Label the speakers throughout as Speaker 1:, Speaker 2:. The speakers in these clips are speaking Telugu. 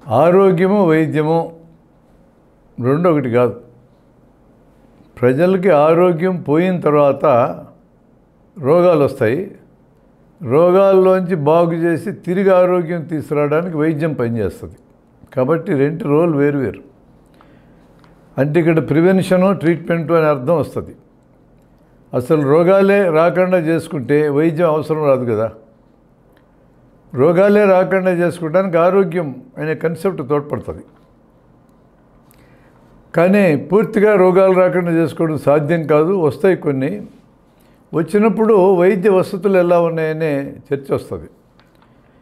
Speaker 1: ఆరోగ్యము వైద్యము రెండు ఒకటి కాదు. ప్రజలకి ఆరోగ్యం పోయిన తర్వాత రోగాలు వస్తాయి. రోగాల్లోంచి బాగు చేసి తిరిగి ఆరోగ్యం తీసుకురావడానికి వైద్యం పనిచేస్తుంది. కాబట్టి రెండు రోల్ వేరు. అంటే ఇక్కడ ప్రివెన్షను ట్రీట్మెంటు అనే అర్థం వస్తుంది. అసలు రోగాలే రాకుండా చేసుకుంటే వైద్యం అవసరం రాదు కదా. రోగాలే రాకుండా చేసుకోవడానికి ఆరోగ్యం అనే కాన్సెప్ట్ తోడ్పడుతుంది. కానీ పూర్తిగా రోగాలు రాకుండా చేసుకోవడం సాధ్యం కాదు. వస్తాయి కొన్ని. వచ్చినప్పుడు వైద్య వసతులు ఎలా ఉన్నాయనే చర్చ వస్తుంది.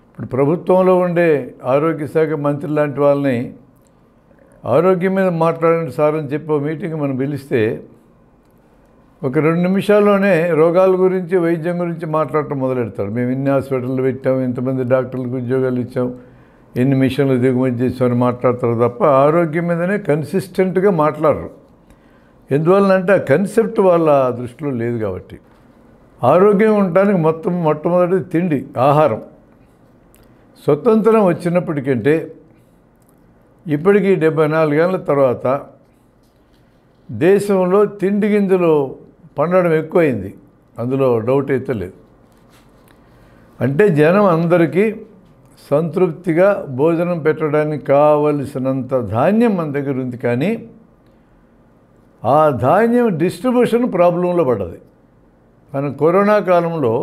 Speaker 1: ఇప్పుడు ప్రభుత్వంలో ఉండే ఆరోగ్య శాఖ మంత్రి లాంటి వాళ్ళని ఆరోగ్యం మీద మాట్లాడండి సార్ అని చెప్పి మీటింగ్ మనం పిలిస్తే ఒక 2 నిమిషాల్లోనే రోగాల గురించి వైద్యం గురించి మాట్లాడటం మొదలెడతాడు. మేము ఇన్ని హాస్పిటళ్ళు పెట్టాం, ఇంతమంది డాక్టర్లకు ఉద్యోగాలు ఇచ్చాం, ఎన్ని మిషన్లు దిగుమతి చేసామని మాట్లాడతారు తప్ప ఆరోగ్యం మీదనే కన్సిస్టెంట్గా మాట్లాడరు. ఎందువలనంటే ఆ కన్సెప్ట్ వాళ్ళ దృష్టిలో లేదు కాబట్టి. ఆరోగ్యం ఉండటానికి మొట్టమొదటి తిండి, ఆహారం. స్వతంత్రం వచ్చినప్పటికంటే ఇప్పటికీ 74 ఏళ్ళ తర్వాత దేశంలో తిండి గింజలు పండడం ఎక్కువైంది. అందులో డౌట్ అయితే లేదు. అంటే జనం అందరికీ సంతృప్తిగా భోజనం పెట్టడానికి కావలసినంత ధాన్యం మన దగ్గర ఉంది. కానీ ఆ ధాన్యం డిస్ట్రిబ్యూషన్ ప్రాబ్లంలో పడ్డది. మనం కరోనా కాలంలో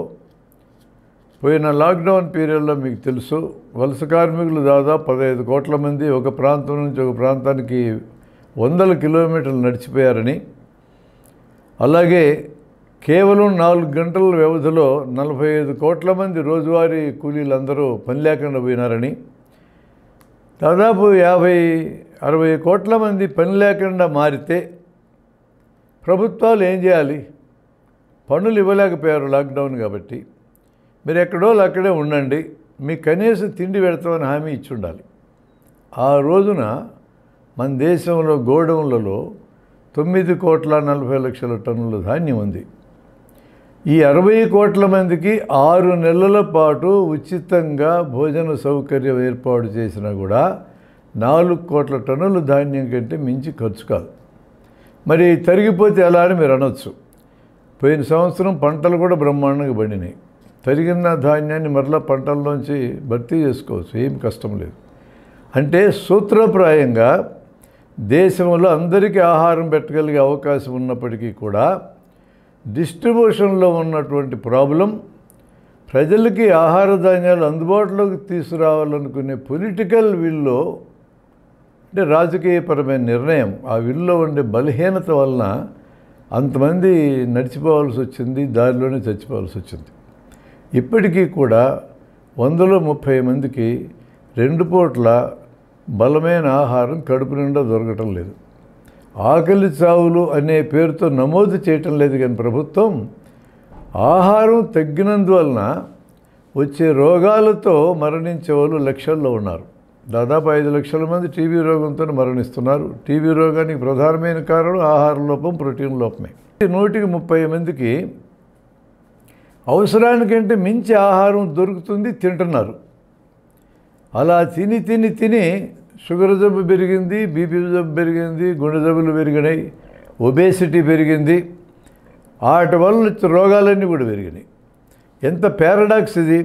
Speaker 1: పోయిన లాక్డౌన్ పీరియడ్లో మీకు తెలుసు, వలస కార్మికులు దాదాపు 15 కోట్ల మంది ఒక ప్రాంతం నుంచి ఒక ప్రాంతానికి 100 కిలోమీటర్లు నడిచిపోయారని, అలాగే కేవలం 4 గంటల వ్యవధిలో 45 కోట్ల మంది రోజువారీ కూలీలందరూ పని లేకుండా పోయినారని, దాదాపు 50-60 కోట్ల మంది పని లేకుండా మారితే ప్రభుత్వాలు ఏం చేయాలి? పన్నులు ఇవ్వలేకపోయారు లాక్డౌన్ కాబట్టి. మీరు ఎక్కడో అక్కడే ఉండండి, మీకు కనీసం తిండి పెడతామని హామీ ఇచ్చి ఉండాలి. ఆ రోజున మన దేశంలో గోడౌన్లలో 9,40,00,000 టన్నుల ధాన్యం ఉంది. ఈ 60 కోట్ల మందికి 6 నెలల పాటు ఉచితంగా భోజన సౌకర్యం ఏర్పాటు చేసినా కూడా 4 కోట్ల టన్నుల ధాన్యం కంటే మించి ఖర్చు కాదు. మరి తరిగిపోతే ఎలా అని మీరు అనొచ్చు. పోయిన సంవత్సరం పంటలు కూడా బ్రహ్మాండంగా పండినాయి. తరిగిన ధాన్యాన్ని మరలా పంటల్లోంచి భర్తీ చేసుకోవచ్చు, ఏం కష్టం లేదు. అంటే సూత్రప్రాయంగా దేశంలో అందరికీ ఆహారం పెట్టగలిగే అవకాశం ఉన్నప్పటికీ కూడా డిస్ట్రిబ్యూషన్లో ఉన్నటువంటి ప్రాబ్లం, ప్రజలకి ఆహార ధాన్యాలు అందుబాటులోకి తీసుకురావాలనుకునే పొలిటికల్ విల్లో, అంటే రాజకీయపరమైన నిర్ణయం, ఆ విల్లో ఉండే బలహీనత వలన అంతమంది నడిచిపోవాల్సి వచ్చింది, దారిలోనే చచ్చిపోవాల్సి వచ్చింది. ఇప్పటికీ కూడా 130 మందికి 2 పూట్ల బలమైన ఆహారం కడుపు నిండా దొరకటం లేదు. ఆకలి చావులు అనే పేరుతో నమోదు చేయటం లేదు. కానీ ప్రభుత్వం ఆహారం తగ్గినందువలన వచ్చే రోగాలతో మరణించే వాళ్ళు లక్షల్లో ఉన్నారు. దాదాపు 5 లక్షల మంది టీబీ రోగంతో మరణిస్తున్నారు. టీబీ రోగానికి ప్రధానమైన కారణం ఆహార లోపం, ప్రోటీన్ లోపమే. 130 మందికి అవసరానికంటే మించి ఆహారం దొరుకుతుంది, తింటున్నారు. అలా తిని షుగర్ జబ్బు పెరిగింది, బీపీ జబ్బు పెరిగింది, గుండె జబ్బులు పెరిగినాయి, ఒబేసిటీ పెరిగింది, వాటి వల్ల రోగాలన్నీ కూడా పెరిగినాయి. ఎంత పారాడాక్స్ ఇది!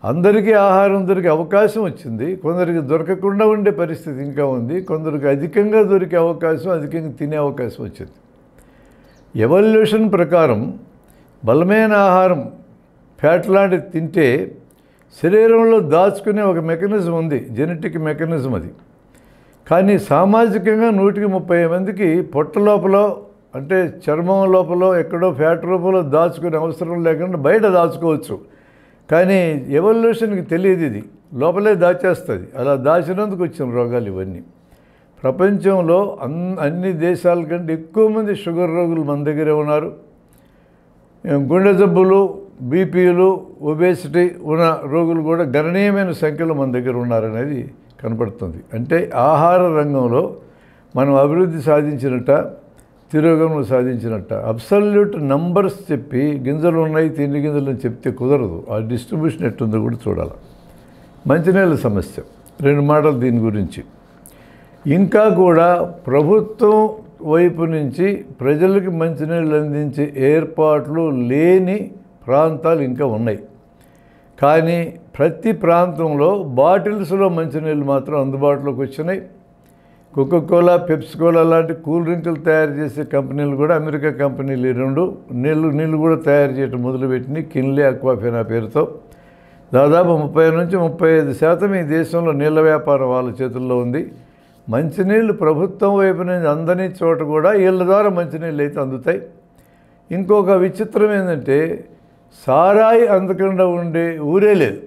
Speaker 1: అందరికీ ఆహారం దొరికే అవకాశం వచ్చింది, కొందరికి దొరకకుండా ఉండే పరిస్థితి ఇంకా ఉంది, కొందరికి అధికంగా దొరికే అవకాశం, అధికంగా తినే అవకాశం వచ్చింది. ఎవల్యూషన్ ప్రకారం బలమైన ఆహారం, ఫ్యాట్ లాంటిది తింటే శరీరంలో దాచుకునే ఒక మెకానిజం ఉంది, జెనెటిక్ మెకానిజం అది. కానీ సామాజికంగా 130 మందికి పొట్ట లోపల, అంటే చర్మం లోపల ఎక్కడో ఫ్యాట్ రూపంలో దాచుకునే అవసరం లేకుండా బయట దాచుకోవచ్చు. కానీ ఎవల్యూషన్కి తెలియదు, ఇది లోపలే దాచేస్తుంది. అలా దాచినందుకు వచ్చిన రోగాలు ఇవన్నీ. ప్రపంచంలో అన్ని దేశాల కంటే ఎక్కువ మంది షుగర్ రోగులు మన దగ్గరే ఉన్నారు. గుండె జబ్బులు, బీపీలు, ఒబేసిటీ ఉన్న రోగులు కూడా గణనీయమైన సంఖ్యలో మన దగ్గర ఉన్నారనేది కనపడుతుంది. అంటే ఆహార రంగంలో మనం అభివృద్ధి సాధించినట్ట, తిరోగమనం సాధించినట్ట. అబ్సల్యూట్ నంబర్స్ చెప్పి గింజలు ఉన్నాయి, తిండి గింజలు అని చెప్తే కుదరదు. ఆ డిస్ట్రిబ్యూషన్ ఎట్టుందో కూడా చూడాలి. మంచినీళ్ళ సమస్య, 2 మాటలు దీని గురించి. ఇంకా కూడా ప్రభుత్వం వైపు నుంచి ప్రజలకు మంచినీళ్ళు అందించే ఏర్పాట్లు లేని ప్రాంతాలు ఇంకా ఉన్నాయి. కానీ ప్రతి ప్రాంతంలో బాటిల్స్లో మంచినీళ్ళు మాత్రం అందుబాటులోకి వచ్చినాయి. కోకోకోలా, పెప్సికోలా లాంటి కూల్ డ్రింకులు తయారు చేసే కంపెనీలు కూడా, అమెరికా కంపెనీలు ఈ 2 నీళ్ళు కూడా తయారు చేయడం మొదలుపెట్టినాయి. కిన్లే, అక్వాఫినా పేరుతో. దాదాపు 30 నుంచి 35% ఈ దేశంలో నీళ్ళ వ్యాపారం వాళ్ళ చేతుల్లో ఉంది. మంచినీళ్ళు ప్రభుత్వం వైపు నుంచి అందని చోట కూడా వీళ్ళ ద్వారా మంచినీళ్ళు అయితే అందుతాయి. ఇంకొక విచిత్రం ఏంటంటే సారాయి అందకుండా ఉండే ఊరే లేదు.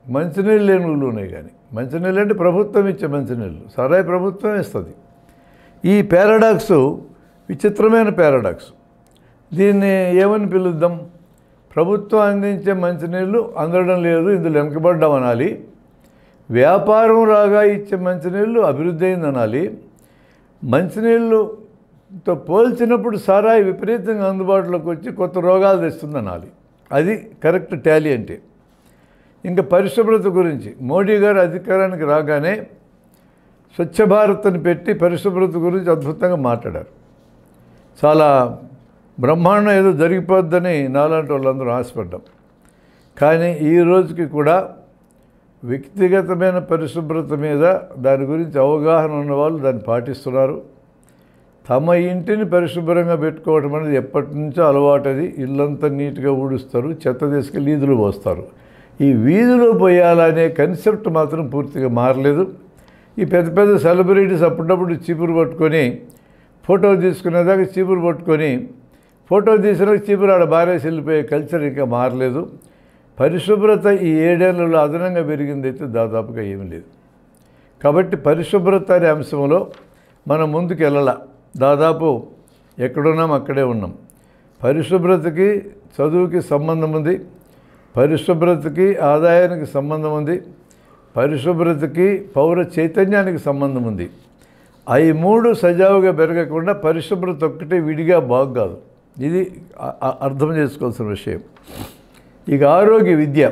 Speaker 1: మంచినీళ్ళు లేని ఊళ్ళు ఉన్నాయి. కానీ మంచినీళ్ళు అంటే ప్రభుత్వం ఇచ్చే మంచినీళ్ళు, సారాయి ప్రభుత్వం ఇస్తుంది. ఈ పారాడాక్స్ విచిత్రమైన పారాడాక్స్. దీన్ని ఏమని పిలుద్దాం? ప్రభుత్వం అందించే మంచినీళ్ళు అందడం లేదు, ఇందులో వెనుకబడ్డాం అనాలి. వ్యాపారం రాగా ఇచ్చే మంచినీళ్ళు అభివృద్ధి అయింది అనాలి. మంచినీళ్ళుతో పోల్చినప్పుడు సారాయి విపరీతంగా అందుబాటులోకి వచ్చి కొత్త రోగాలు తెస్తుంది అనాలి. అది కరెక్ట్ టాలీ అంటే. ఇంకా పరిశుభ్రత గురించి మోడీ గారు అధికారానికి రాగానే స్వచ్ఛ భారత్ని పెట్టి పరిశుభ్రత గురించి అద్భుతంగా మాట్లాడారు. చాలా బ్రహ్మాండం ఏదో జరిగిపోద్దని నాలాంటి వాళ్ళందరూ ఆశపడ్డాం. కానీ ఈ రోజుకి కూడా వ్యక్తిగతమైన పరిశుభ్రత మీద దాని గురించి అవగాహన ఉన్నవాళ్ళు దాన్ని పాటిస్తున్నారు. తమ ఇంటిని పరిశుభ్రంగా పెట్టుకోవడం అనేది ఎప్పటి నుంచో అలవాటది. ఇల్లంతా నీట్గా ఊడుస్తారు, చెత్త తీసుకెళ్ళి వీధులు పోస్తారు. ఈ వీధిలో పోయాలనే కన్సెప్ట్ మాత్రం పూర్తిగా మారలేదు. ఈ పెద్ద పెద్ద సెలబ్రిటీస్ అప్పుడప్పుడు చీపురు పట్టుకొని ఫోటో తీసుకునేదాకా చీపురు పట్టుకొని ఫోటో తీసినాక చీపురు ఆడ బారేసి వెళ్ళిపోయే కల్చర్ ఇంకా మారలేదు. పరిశుభ్రత ఈ 7 ఏళ్లలో అదనంగా పెరిగిందైతే దాదాపుగా ఏమీ లేదు. కాబట్టి పరిశుభ్రత అనే అంశంలో మనం ముందుకు వెళ్ళాల. దాదాపు ఎక్కడున్నాం అక్కడే ఉన్నాం. పరిశుభ్రతకి చదువుకి సంబంధం ఉంది, పరిశుభ్రతకి ఆదాయానికి సంబంధం ఉంది, పరిశుభ్రతకి పౌర చైతన్యానికి సంబంధం ఉంది. అవి 3 సజావుగా పెరగకుండా పరిశుభ్రత ఒక్కటే విడిగా బాగుకాదు. ఇది అర్థం చేసుకోవాల్సిన విషయం. ఇక ఆరోగ్య విద్య.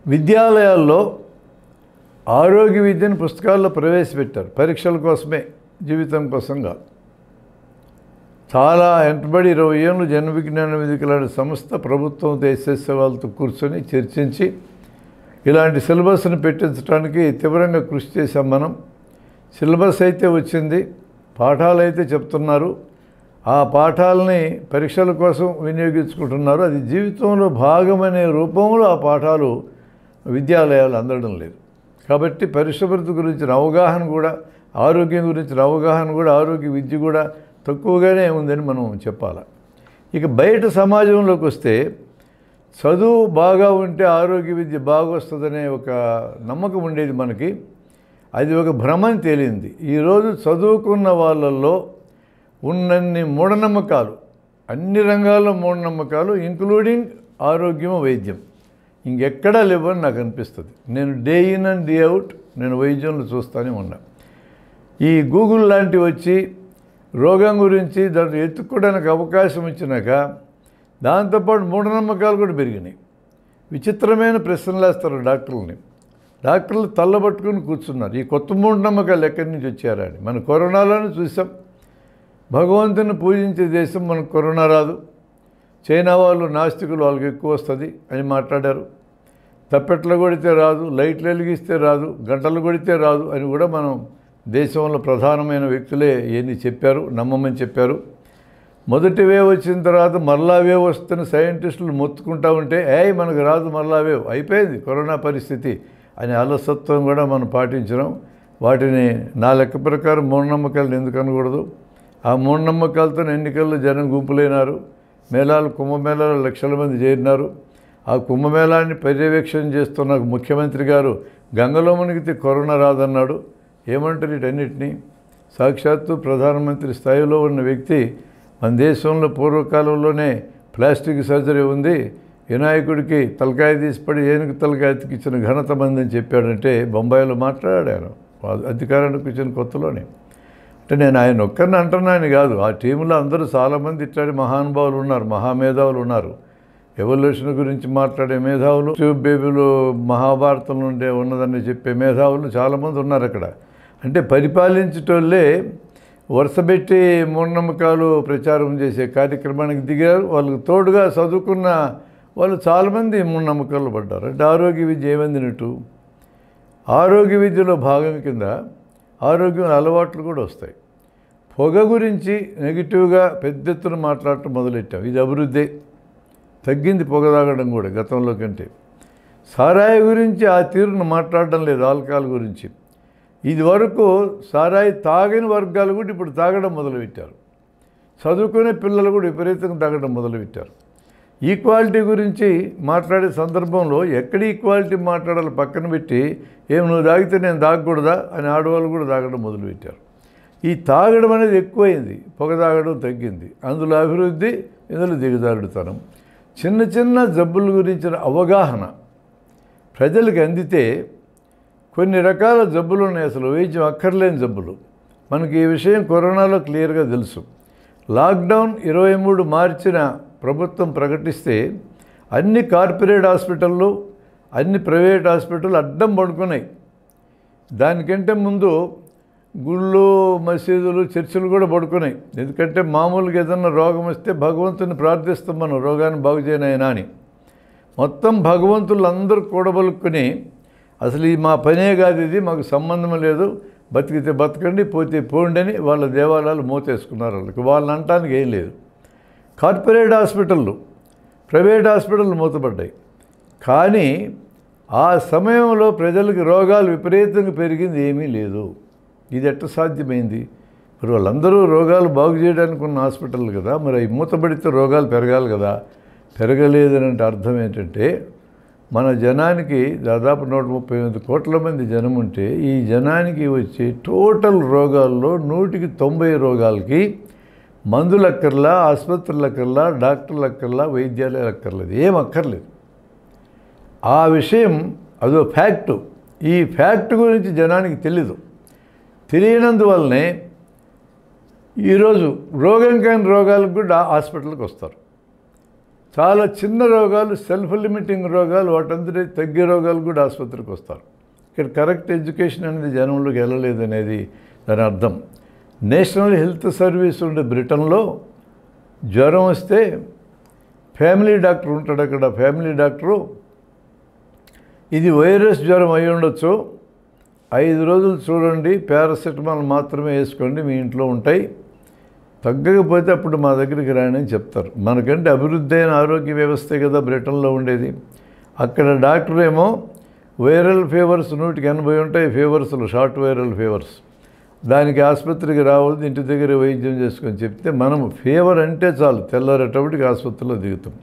Speaker 1: విద్యాలయాల్లో ఆరోగ్య విద్యను పుస్తకాల్లో ప్రవేశపెట్టారు. పరీక్షల కోసమే, జీవితం కోసం కాదు. చాలా వెంటబడి 20 ఏళ్ళు జన విజ్ఞాన వేదిక లాంటి సంస్థ ప్రభుత్వంతో ఎస్ఎస్సీ వాళ్ళతో కూర్చొని చర్చించి ఇలాంటి సిలబస్ని పెట్టించడానికి తీవ్రంగా కృషి చేశాం మనం. సిలబస్ అయితే వచ్చింది, పాఠాలు అయితే చెప్తున్నారు. ఆ పాఠాలని పరీక్షల కోసం వినియోగించుకుంటున్నారు. అది జీవితంలో భాగమనే రూపంలో ఆ పాఠాలు విద్యాలయాలు అందడం లేదు. కాబట్టి పరిశుభ్రత గురించిన అవగాహన కూడా, ఆరోగ్యం గురించిన అవగాహన కూడా, ఆరోగ్య విద్య కూడా తక్కువగానే ఉందని మనం చెప్పాలి. ఇక బయట సమాజంలోకి వస్తే చదువు బాగా ఉంటే ఆరోగ్య విద్య బాగా వస్తుందనే ఒక నమ్మకం ఉండేది మనకి. అది ఒక భ్రమని తేలింది. ఈరోజు చదువుకున్న వాళ్ళల్లో ఉన్నన్ని మూఢనమ్మకాలు, అన్ని రంగాల్లో మూఢనమ్మకాలు, ఇంక్లూడింగ్ ఆరోగ్యం, వైద్యం ఇంకెక్కడా లేవని నాకు అనిపిస్తుంది. నేను day in and day out నేను వైద్యంలో చూస్తూనే ఉన్నా. ఈ గూగుల్ లాంటివి వచ్చి రోగం గురించి దాన్ని ఎత్తుక్కోవడానికి అవకాశం ఇచ్చినాక దాంతోపాటు మూఢనమ్మకాలు కూడా పెరిగినాయి. విచిత్రమైన ప్రశ్నలు వేస్తారు డాక్టర్లని. డాక్టర్లు తల్లబట్టుకుని కూర్చున్నారు. ఈ కొత్త మూఢనమ్మకాలు ఎక్కడి నుంచి వచ్చారా అని. మన కరోనాలోనే చూసాం. భగవంతుని పూజించే దేశం మనకు కరోనా రాదు, చైనా వాళ్ళు నాస్తికులు వాళ్ళకి ఎక్కువ వస్తుంది అని మాట్లాడారు. తప్పెట్లు కొడితే రాదు, లైట్లు వెలిగిస్తే రాదు, గంటలు కొడితే రాదు అని కూడా మనం దేశంలో ప్రధానమైన వ్యక్తులే ఏమి చెప్పారు, నమ్మమని చెప్పారు. మొదటి వేవ్ వచ్చిన తర్వాత మరలా వేవ్ వస్తున్న సైంటిస్టులు మొత్తుకుంటూ ఉంటే మనకు రాదు మరలా వేవ్, అయిపోయింది కరోనా పరిస్థితి అనే అలసత్వం కూడా మనం పాటించినాం. వాటిని నా లెక్క ప్రకారం మూఢనమ్మకాలను ఎందుకు అనకూడదు. ఆ మూఢనమ్మకాలతో ఎన్నికల్లో జనం గుంపులైనారు. మేళాలు, కుంభమేళాలు లక్షల మంది చేరినారు. ఆ కుంభమేళాన్ని పర్యవేక్షణ చేస్తున్న ముఖ్యమంత్రి గారు గంగలో మునిగితే కరోనా రాదన్నాడు. ఏమంటారు వీటన్నిటినీ? సాక్షాత్తు ప్రధానమంత్రి స్థాయిలో ఉన్న వ్యక్తి మన దేశంలో పూర్వకాలంలోనే ప్లాస్టిక్ సర్జరీ ఉంది, వినాయకుడికి తలకాయ తీసిపడి ఏనుగు తలకాయ ఎత్తికిచ్చిన ఘనత మందని చెప్పాడంటే బొంబాయిలో మాట్లాడాను అధికారానికి వచ్చిన కొత్తలోనే. అంటే నేను ఆయన ఒక్కరిని అంటున్నాను కాదు, ఆ టీంలో అందరూ చాలామంది ఇట్లాంటి మహానుభావులు ఉన్నారు, మహామేధావులు ఉన్నారు. ఎవల్యూషన్ గురించి మాట్లాడే మేధావులు, ట్యూబ్ బేబీలు మహాభారతం నుండే ఉన్నదని చెప్పే మేధావులు చాలామంది ఉన్నారు అక్కడ. అంటే పరిపాలించేటోళ్ళే వరుసపెట్టి మూఢనమ్మకాలు ప్రచారం చేసే కార్యక్రమానికి దిగారు. వాళ్ళకు తోడుగా చదువుకున్న వాళ్ళు చాలామంది మూఢనమ్మకాలు పడ్డారు. అంటే ఆరోగ్య విద్య ఏమందినట్టు, ఆరోగ్య విద్యలో భాగం కింద ఆరోగ్యం అలవాట్లు కూడా వస్తాయి. పొగ గురించి నెగిటివ్గా పెద్ద ఎత్తున మాట్లాడటం మొదలెట్టాం. ఇది అభివృద్ధి, తగ్గింది పొగ తాగడం కూడా గతంలో కంటే. సారాయి గురించి ఆ తీరును మాట్లాడడం లేదు, ఆల్కహాల్ గురించి. ఇది వరకు సారాయి తాగని వర్గాలు కూడా ఇప్పుడు తాగడం మొదలుపెట్టారు. చదువుకునే పిల్లలు కూడా విపరీతంగా తాగడం మొదలుపెట్టారు. ఈక్వాలిటీ గురించి మాట్లాడే సందర్భంలో ఎక్కడ ఈక్వాలిటీ మాట్లాడాలి పక్కన పెట్టి, ఏం నువ్వు తాగితే నేను తాగకూడదా అని ఆడవాళ్ళు కూడా తాగడం మొదలుపెట్టారు. ఈ తాగడం అనేది ఎక్కువైంది, పొగ తాగడం తగ్గింది. అందులో అభివృద్ధి, ఇందులో దిగజారుడుతనం. చిన్న చిన్న జబ్బుల గురించిన అవగాహన ప్రజలకు అందితే కొన్ని రకాల జబ్బులు ఉన్నాయి, అసలు వైద్యం అక్కర్లేని జబ్బులు. మనకి ఈ విషయం కరోనాలో క్లియర్గా తెలుసు. లాక్డౌన్ 23 మార్చిన ప్రభుత్వం ప్రకటిస్తే అన్ని కార్పొరేట్ హాస్పిటళ్ళు, అన్ని ప్రైవేట్ హాస్పిటల్ అడ్డం పడుకున్నాయి. దానికంటే ముందు గుళ్ళు, మసీదులు, చర్చిలు కూడా పడుకున్నాయి. ఎందుకంటే మామూలుగా ఏదన్నా రోగం వస్తే భగవంతుని ప్రార్థిస్తాం మనం, రోగాన్ని బాగు చేయనైనా అని. మొత్తం భగవంతులు అందరూ కూడబలుక్కుని అసలు ఈ మా పనే కాదు, ఇది మాకు సంబంధం లేదు, బతికితే బతకండి, పోతే పోండి అని వాళ్ళ దేవాలయాలు మూతేసుకున్నారు. వాళ్ళని అనటానికి ఏం లేదు. కార్పొరేట్ హాస్పిటళ్ళు, ప్రైవేట్ హాస్పిటళ్ళు మూతపడ్డాయి. కానీ ఆ సమయంలో ప్రజలకు రోగాలు విపరీతంగా పెరిగింది ఏమీ లేదు. ఇది ఎట్లా సాధ్యమైంది? మరి వాళ్ళందరూ రోగాలు బాగు చేయడానికి ఉన్న హాస్పిటల్ కదా, మరి అవి మూతపడితే రోగాలు పెరగాలి కదా. పెరగలేదనంటే అర్థం ఏంటంటే, మన జనానికి దాదాపు 138 కోట్ల మంది జనం ఉంటే, ఈ జనానికి వచ్చే టోటల్ రోగాల్లో 190 రోగాలకి మందులు అక్కర్లా, ఆసుపత్రులు అక్కర్లా, డాక్టర్లు అక్కర్లా, వైద్యాలయాలు అక్కర్లేదు, ఏం అక్కర్లేదు. ఆ విషయం అదో ఫ్యాక్టు. ఈ ఫ్యాక్ట్ గురించి జనానికి తెలీదు. తెలియనందువల్లనే ఈరోజు రోగం కాని రోగాలకు కూడా హాస్పిటల్కి వస్తారు. చాలా చిన్న రోగాలు, సెల్ఫ్ లిమిటింగ్ రోగాలు, వాటంతటి తగ్గే రోగాలు కూడా ఆసుపత్రికి వస్తారు. ఇక్కడ కరెక్ట్ ఎడ్యుకేషన్ అనేది జనంలోకి వెళ్ళలేదు అనేది దాని అర్థం. నేషనల్ హెల్త్ సర్వీస్ ఉండే బ్రిటన్లో జ్వరం వస్తే ఫ్యామిలీ డాక్టర్ ఉంటాడు అక్కడ. ఫ్యామిలీ డాక్టరు ఇది వైరస్ జ్వరం అయి ఉండొచ్చు, 5 రోజులు చూడండి, పారాసెటమాల్ మాత్రమే వేసుకోండి, మీ ఇంట్లో ఉంటాయి, తగ్గకపోతే అప్పుడు మా దగ్గరికి రాని అని చెప్తారు. మనకంటే అభివృద్ధి అయిన ఆరోగ్య వ్యవస్థే కదా బ్రిటన్లో ఉండేది. అక్కడ డాక్టర్ ఏమో వైరల్ ఫీవర్స్ 180 ఉంటాయి, ఫీవర్స్లు షార్ట్ వైరల్ ఫీవర్స్, దానికి ఆసుపత్రికి రావద్దు, ఇంటి దగ్గర వైద్యం చేసుకొని చెప్తే మనం ఫీవర్ అంటే చాలు తెల్లారేటప్పటికి ఆసుపత్రిలో దిగుతాం.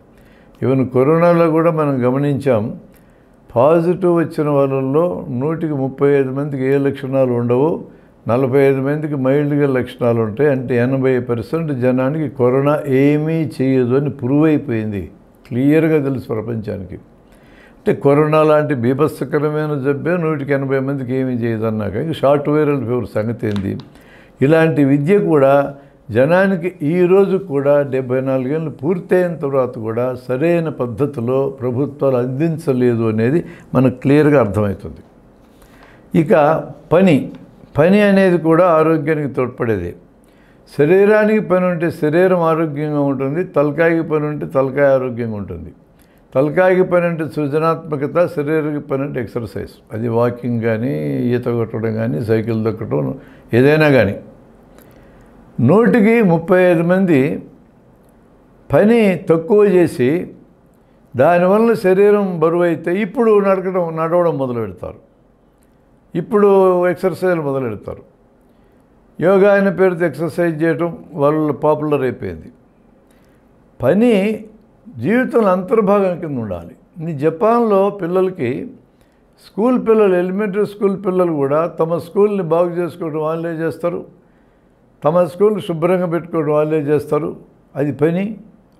Speaker 1: ఈవెన్ కరోనాలో కూడా మనం గమనించాం, పాజిటివ్ వచ్చిన వాళ్ళల్లో 135 మందికి ఏ లక్షణాలు ఉండవు, 45 మందికి మైల్డ్గా లక్షణాలు ఉంటాయి. అంటే 80% జనానికి కరోనా ఏమీ చేయదు అని ప్రూవ్ అయిపోయింది, క్లియర్గా తెలుసు ప్రపంచానికి. అంటే కరోనా లాంటి బీభత్సకరమైన జబ్బే 180 మందికి ఏమీ చేయదన్నాక ఇంక షార్ట్ వైరల్ ఫీవర్ సంగతి ఏంది? ఇలాంటి విద్య కూడా జనానికి ఈరోజు కూడా 74 ఏళ్ళు పూర్తయిన తర్వాత కూడా సరైన పద్ధతిలో ప్రభుత్వాలు అందించలేదు అనేది మనకు క్లియర్గా అర్థమవుతుంది. ఇక పని అనేది కూడా ఆరోగ్యానికి తోడ్పడేది. శరీరానికి పని ఉంటే శరీరం ఆరోగ్యంగా ఉంటుంది, తలకాయకి పని ఉంటే తలకాయ ఆరోగ్యంగా ఉంటుంది. తలకాయకి పని అంటే సృజనాత్మకత, శరీరానికి పని అంటే ఎక్సర్సైజ్. అది వాకింగ్ కానీ, ఈత కొట్టడం కానీ, సైకిల్ దొక్కడం, ఏదైనా కానీ. 100కి 35 మంది పని తక్కువ చేసి దానివల్ల శరీరం బరువు అయితే ఇప్పుడు నడవడం మొదలు పెడతారు, ఇప్పుడు ఎక్సర్సైజ్ మొదలు పెడతారు. యోగా అయిన పేరుతో ఎక్సర్సైజ్ చేయటం వాళ్ళు పాపులర్ అయిపోయింది. పని జీవితంలో అంతర్భాగం కింద ఉండాలి. జపాన్లో పిల్లలకి స్కూల్ పిల్లలు, ఎలిమెంటరీ స్కూల్ పిల్లలు కూడా తమ స్కూల్ని బాగు చేసుకోవడం వాళ్ళే చేస్తారు, తమ స్కూల్ శుభ్రంగా పెట్టుకోవడం వాళ్ళే చేస్తారు. అది పని.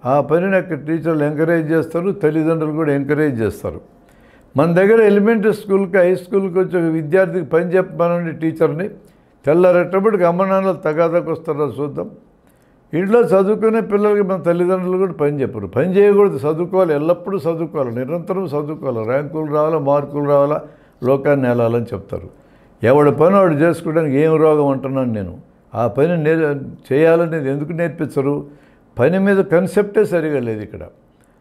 Speaker 1: ఆ పనిని అక్కడ టీచర్లు ఎంకరేజ్ చేస్తారు, తల్లిదండ్రులు కూడా ఎంకరేజ్ చేస్తారు. మన దగ్గర ఎలిమెంటరీ స్కూల్కి, హై స్కూల్కి వచ్చి ఒక విద్యార్థికి పని చెప్పమనండి టీచర్ని, తెల్లారేటప్పటికి అమ్మ నాన్నలు తగాదాకు వస్తారో చూద్దాం. ఇంట్లో చదువుకునే పిల్లలకి మన తల్లిదండ్రులు కూడా పని చెప్పరు. పని చేయకూడదు, చదువుకోవాలి, ఎల్లప్పుడూ చదువుకోవాలి, నిరంతరం చదువుకోవాలి, ర్యాంకులు రావాలా, మార్కులు రావాలా, లోకాన్ని వెళ్ళాలని చెప్తారు. ఎవడి పని వాడు చేసుకోవడానికి ఏం రోగం అంటున్నాను నేను. ఆ పని చేయాలనేది ఎందుకు నేర్పించరు? పని మీద కన్సెప్టే సరిగా లేదు ఇక్కడ.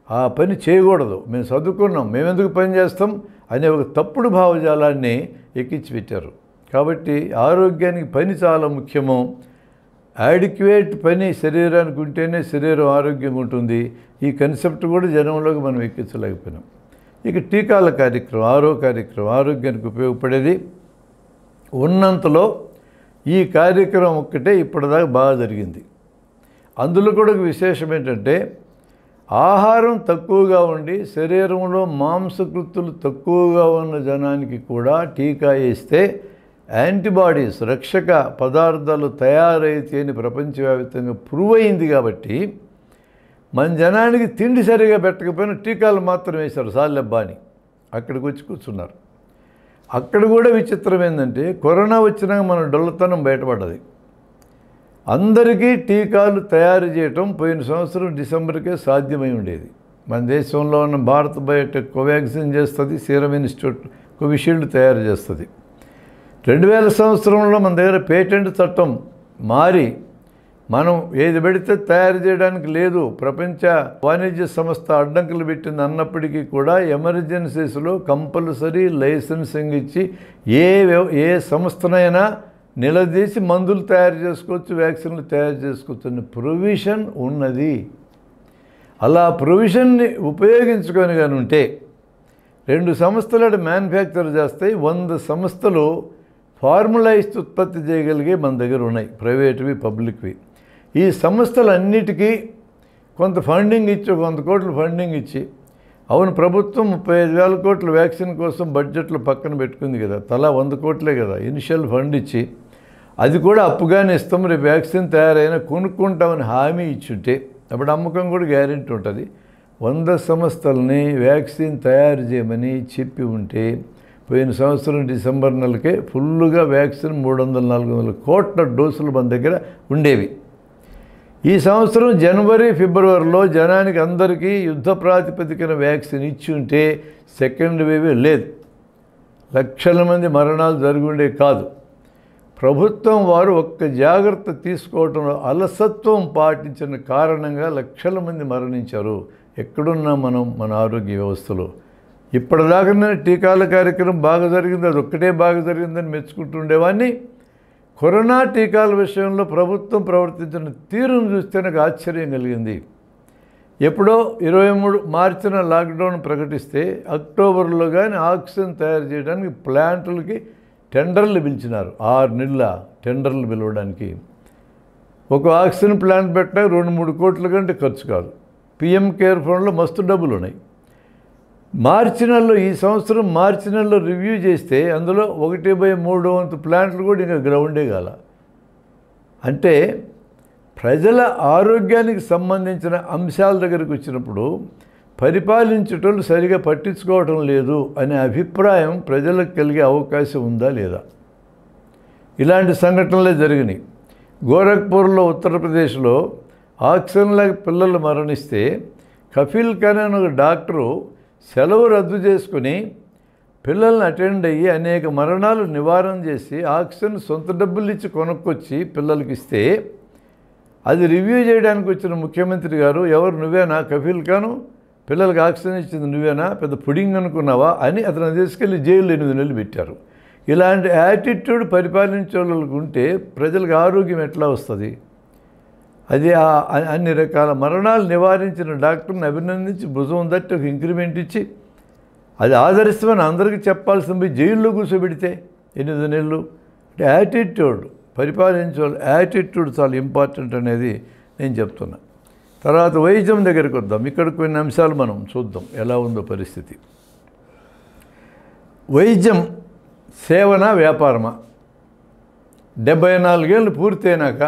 Speaker 1: ఆ పని చేయకూడదు, మేము చదువుకున్నాం, మేము ఎందుకు పని చేస్తాం అనే ఒక తప్పుడు భావజాలాన్ని ఎక్కించి పెట్టారు. కాబట్టి ఆరోగ్యానికి పని చాలా ముఖ్యము. యాడిక్వేట్ పని శరీరానికి ఉంటేనే శరీరం ఆరోగ్యంగా ఉంటుంది. ఈ కన్సెప్ట్ కూడా జనంలోకి మనం ఎక్కించలేకపోయినాం. ఇక టీకాల కార్యక్రమం, కార్యక్రమం ఆరోగ్యానికి ఉపయోగపడేది. ఉన్నంతలో ఈ కార్యక్రమం ఒక్కటే ఇప్పటిదాకా బాగా జరిగింది. అందులో కూడా విశేషం ఏంటంటే, ఆహారం తక్కువగా ఉండి శరీరంలో మాంసకృత్తులు తక్కువగా ఉన్న జనానికి కూడా టీకా వేస్తే యాంటీబాడీస్ రక్షక పదార్థాలు తయారైతే అని ప్రపంచవ్యాప్తంగా ప్రూవ్ అయింది. కాబట్టి మన జనానికి తిండి సరిగా పెట్టకపోయినా టీకాలు మాత్రం వేశారు, సాల్లెబ్బా అని అక్కడికి వచ్చి కూర్చున్నారు. అక్కడ కూడా విచిత్రం ఏంటంటే, కరోనా వచ్చినాక మన డొల్లతనం బయటపడ్డది. అందరికీ టీకాలు తయారు చేయటం పోయిన సంవత్సరం డిసెంబర్కే సాధ్యమై ఉండేది. మన దేశంలో ఉన్న భారత్ బయోటెక్ కోవాక్సిన్ చేస్తుంది, సీరం ఇన్స్టిట్యూట్ కోవిషీల్డ్ తయారు చేస్తుంది. 2000 సంవత్సరంలో మన దగ్గర పేటెంట్ చట్టం మారి మనం ఏది పెడితే తయారు చేయడానికి లేదు, ప్రపంచ వాణిజ్య సంస్థ అడ్డంకులు పెట్టింది అన్నప్పటికీ కూడా ఎమర్జెన్సీస్లో కంపల్సరీ లైసెన్సింగ్ ఇచ్చి ఏ సంస్థనైనా నిలదీసి మందులు తయారు చేసుకోవచ్చు, వ్యాక్సిన్లు తయారు చేసుకోవచ్చు అనే ప్రొవిజన్ ఉన్నది. అలా ప్రొవిజన్ని ఉపయోగించుకొని కానీ ఉంటే 2 సంస్థలు మ్యానుఫ్యాక్చర్ చేస్తాయి, 100 సంస్థలు ఫార్ములైజ్డ్ ఉత్పత్తి చేయగలిగే మన దగ్గర ఉన్నాయి, ప్రైవేట్వి పబ్లిక్వి. ఈ సంస్థలన్నిటికీ కొంత ఫండింగ్ ఇచ్చి 100 కోట్లు ఫండింగ్ ఇచ్చి, అవును ప్రభుత్వం 35,000 కోట్ల వ్యాక్సిన్ కోసం బడ్జెట్లో పక్కన పెట్టుకుంది కదా, తలా 100 కోట్లే కదా ఇనిషియల్ ఫండ్ ఇచ్చి, అది కూడా అప్పుగానే ఇస్తాం, రేపు వ్యాక్సిన్ తయారైనా కొనుక్కుంటామని హామీ ఇచ్చుంటే అప్పుడు అమ్మకం కూడా గ్యారెంటీ ఉంటుంది. 100 సంస్థలని వ్యాక్సిన్ తయారు చేయమని చెప్పి ఉంటే పోయిన సంవత్సరం డిసెంబర్ నెలకే ఫుల్లుగా వ్యాక్సిన్ 300-400 కోట్ల డోసులు మన దగ్గర ఉండేవి. ఈ సంవత్సరం జనవరి ఫిబ్రవరిలో జనానికి అందరికీ యుద్ధ ప్రాతిపదికన వ్యాక్సిన్ ఇచ్చి ఉంటే సెకండ్ వేవ్ లేదు, లక్షల మంది మరణాలు జరుగుండే కాదు. ప్రభుత్వం వారు ఒక్క జాగ్రత్త తీసుకోవడంలో అలసత్వం పాటించిన కారణంగా లక్షల మంది మరణించారు. ఎక్కడున్నా మనం మన ఆరోగ్య వ్యవస్థలో. ఇప్పటిదాకానే టీకాల కార్యక్రమం బాగా జరిగింది, అది ఒక్కటే బాగా జరిగిందని మెచ్చుకుంటుండేవాడిని. కరోనా టీకాల విషయంలో ప్రభుత్వం ప్రవర్తించిన తీరును చూస్తే నాకు ఆశ్చర్యం కలిగింది. ఎప్పుడో 23 మార్చిన లాక్డౌన్ ప్రకటిస్తే అక్టోబర్లో కానీ ఆక్సిజన్ తయారు చేయడానికి ప్లాంట్లకి టెండర్లు పిలిచినారు. 6 నెలల టెండర్లు పిలవడానికి. ఒక ఆక్సిజన్ ప్లాంట్ పెట్టడానికి 2-3 కోట్ల కంటే ఖర్చు కాదు. పిఎం కేర్ ఫండ్లో మస్తు డబ్బులు ఉన్నాయి. మార్చి నెలలో, ఈ సంవత్సరం మార్చి నెలలో రివ్యూ చేస్తే అందులో 1/3 వంతు ప్లాంట్లు కూడా ఇంకా గ్రౌండే కాల. అంటే ప్రజల ఆరోగ్యానికి సంబంధించిన అంశాల దగ్గరికి వచ్చినప్పుడు పరిపాలించేటోళ్ళు సరిగా పట్టించుకోవటం లేదు అనే అభిప్రాయం ప్రజలకు కలిగే అవకాశం ఉందా లేదా? ఇలాంటి సంఘటనలే జరిగినాయి. గోరఖ్పూర్లో ఉత్తరప్రదేశ్లో ఆక్సిజన్ లేక పిల్లలు మరణిస్తే కఫిల్ ఖాన్ అనే ఒక డాక్టరు సెలవు రద్దు చేసుకుని పిల్లల్ని అటెండ్ అయ్యి అనేక మరణాలు నివారణ చేసి ఆక్సిజన్ సొంత డబ్బులు ఇచ్చి కొనుక్కొచ్చి పిల్లలకి ఇస్తే అది రివ్యూ చేయడానికి వచ్చిన ముఖ్యమంత్రి గారు, ఎవరు నువ్వేనా కఫిల్ ఖాను, పిల్లలకి ఆక్సిజన్ ఇచ్చింది నువ్వేనా, పెద్ద పుడింగ్ అనుకున్నావా అని అతను తీసుకెళ్ళి జైలు 8 నెలలు పెట్టారు. ఇలాంటి యాటిట్యూడ్ పరిపాలించే వాళ్ళకు ఉంటే ప్రజలకు ఆరోగ్యం ఎట్లా వస్తుంది? అది అన్ని రకాల మరణాలు నివారించిన డాక్టర్ని అభినందించి భుజం తట్టి ఒక ఇంక్రిమెంట్ ఇచ్చి అది ఆదరిస్తామని అందరికీ చెప్పాల్సిన పోయి జైల్లో కూర్చోబెడితే 8 నెలలు. అంటే యాటిట్యూడ్, పరిపాలించే వాళ్ళు యాటిట్యూడ్ చాలా ఇంపార్టెంట్ అనేది నేను చెప్తున్నా. తర్వాత వైద్యం దగ్గరికి వద్దాం. ఇక్కడ కొన్ని అంశాలు మనం చూద్దాం ఎలా ఉందో పరిస్థితి. వైద్యం సేవనా వ్యాపారమా? 74 ఏళ్ళు పూర్తయినాక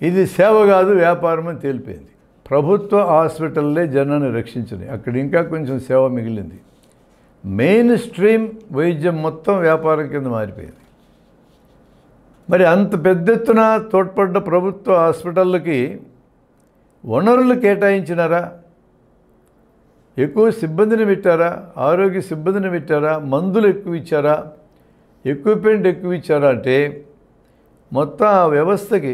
Speaker 1: ఇది సేవ కాదు వ్యాపారం అని తేలిపోయింది. ప్రభుత్వ హాస్పిటల్లే జనాన్ని రక్షించినాయి, అక్కడ ఇంకా కొంచెం సేవ మిగిలింది. మెయిన్ స్ట్రీమ్ వైద్యం మొత్తం వ్యాపారం కింద మారిపోయింది. మరి అంత పెద్ద ఎత్తున తోడ్పడ్డ ప్రభుత్వ హాస్పిటళ్ళకి వనరులు కేటాయించినారా? ఎక్కువ సిబ్బందిని పెట్టారా? ఆరోగ్య సిబ్బందిని పెట్టారా? మందులు ఎక్కువ ఇచ్చారా? ఎక్విప్మెంట్ ఎక్కువ ఇచ్చారా? అంటే మొత్తం ఆ వ్యవస్థకి,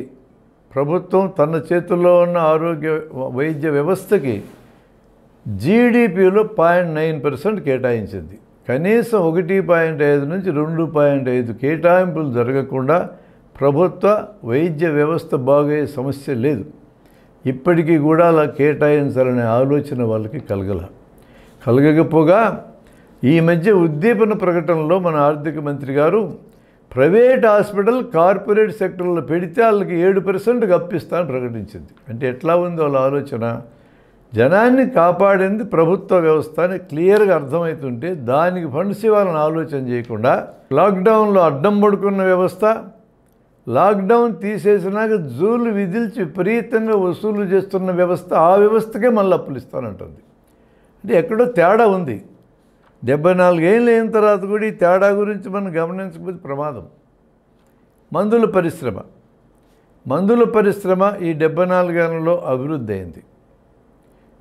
Speaker 1: ప్రభుత్వం తన చేతుల్లో ఉన్న ఆరోగ్య వైద్య వ్యవస్థకి జీడిపిలో 0.9% కేటాయించింది. కనీసం 1.5 నుంచి 2.5 కేటాయింపులు జరగకుండా ప్రభుత్వ వైద్య వ్యవస్థ బాగయ్యే సమస్య లేదు. ఇప్పటికీ కూడా అలా కేటాయించాలనే ఆలోచన వాళ్ళకి కలగకపోగా ఈ మధ్య ఉద్దీపన ప్రకటనలో మన ఆర్థిక మంత్రి గారు ప్రైవేట్ హాస్పిటల్ కార్పొరేట్ సెక్టర్లో పెడితే వాళ్ళకి 7% అప్పిస్తానని ప్రకటించింది. అంటే ఎట్లా ఉంది వాళ్ళ ఆలోచన? జనాన్ని కాపాడింది ప్రభుత్వ వ్యవస్థ అని క్లియర్గా అర్థమవుతుంటే దానికి ఫండ్స్ ఇవ్వాలని ఆలోచన చేయకుండా లాక్డౌన్లో అడ్డం పడుకున్న వ్యవస్థ, లాక్డౌన్ తీసేసినాక జూలు విధిల్చి విపరీతంగా వసూలు చేస్తున్న వ్యవస్థ, ఆ వ్యవస్థకే మళ్ళీ అప్పులు ఇస్తానంటుంది. అంటే ఎక్కడో తేడా ఉంది. 74 ఏళ్ళు అయిన తర్వాత కూడా ఈ తేడా గురించి మనం గమనించకపోతే ప్రమాదం. మందుల పరిశ్రమ ఈ 74 ఏళ్లలో అభివృద్ధి అయింది.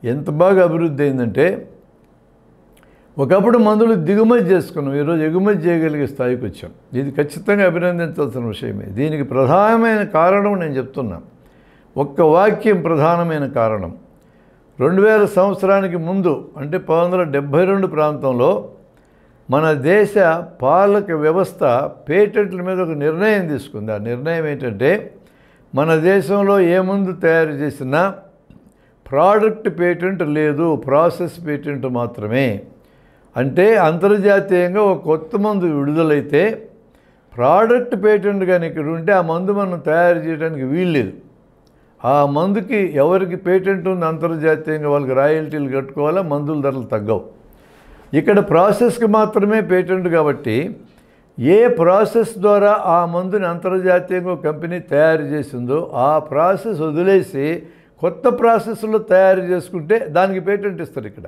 Speaker 1: ఎంత బాగా అభివృద్ధి అయిందంటే ఒకప్పుడు మందులు దిగుమతి చేసుకున్నాం, ఈరోజు ఎగుమతి చేయగలిగే స్థాయికి వచ్చాం. ఇది ఖచ్చితంగా అభినందించాల్సిన విషయమే. దీనికి ప్రధానమైన కారణం నేను చెప్తున్నాను. ఒక్క వాక్యం ప్రధానమైన కారణం. 2000 సంవత్సరానికి ముందు అంటే 1972 ప్రాంతంలో మన దేశ పాలక వ్యవస్థ పేటెంట్ల మీద ఒక నిర్ణయం తీసుకుంది. ఆ నిర్ణయం ఏంటంటే మన దేశంలో ఏ మందు తయారు చేసినా ప్రోడక్ట్ పేటెంట్ లేదు, ప్రాసెస్ పేటెంట్ మాత్రమే. అంటే అంతర్జాతీయంగా ఒక కొత్త మందు విడుదలైతే ప్రోడక్ట్ పేటెంట్ కానీ ఇక్కడ ఉంటే ఆ మందు మనం తయారు చేయడానికి వీల్లేదు. ఆ మందుకి ఎవరికి పేటెంట్ ఉంది అంతర్జాతీయంగా వాళ్ళకి రాయల్టీలు కట్టుకోవాలా, మందుల ధరలు తగ్గవు. ఇక్కడ ప్రాసెస్కి మాత్రమే పేటెంట్ కాబట్టి ఏ ప్రాసెస్ ద్వారా ఆ మందుని అంతర్జాతీయంగా కంపెనీ తయారు చేసిందో ఆ ప్రాసెస్ వదిలేసి కొత్త ప్రాసెస్లో తయారు చేసుకుంటే దానికి పేటెంట్ ఇస్తారు. ఇక్కడ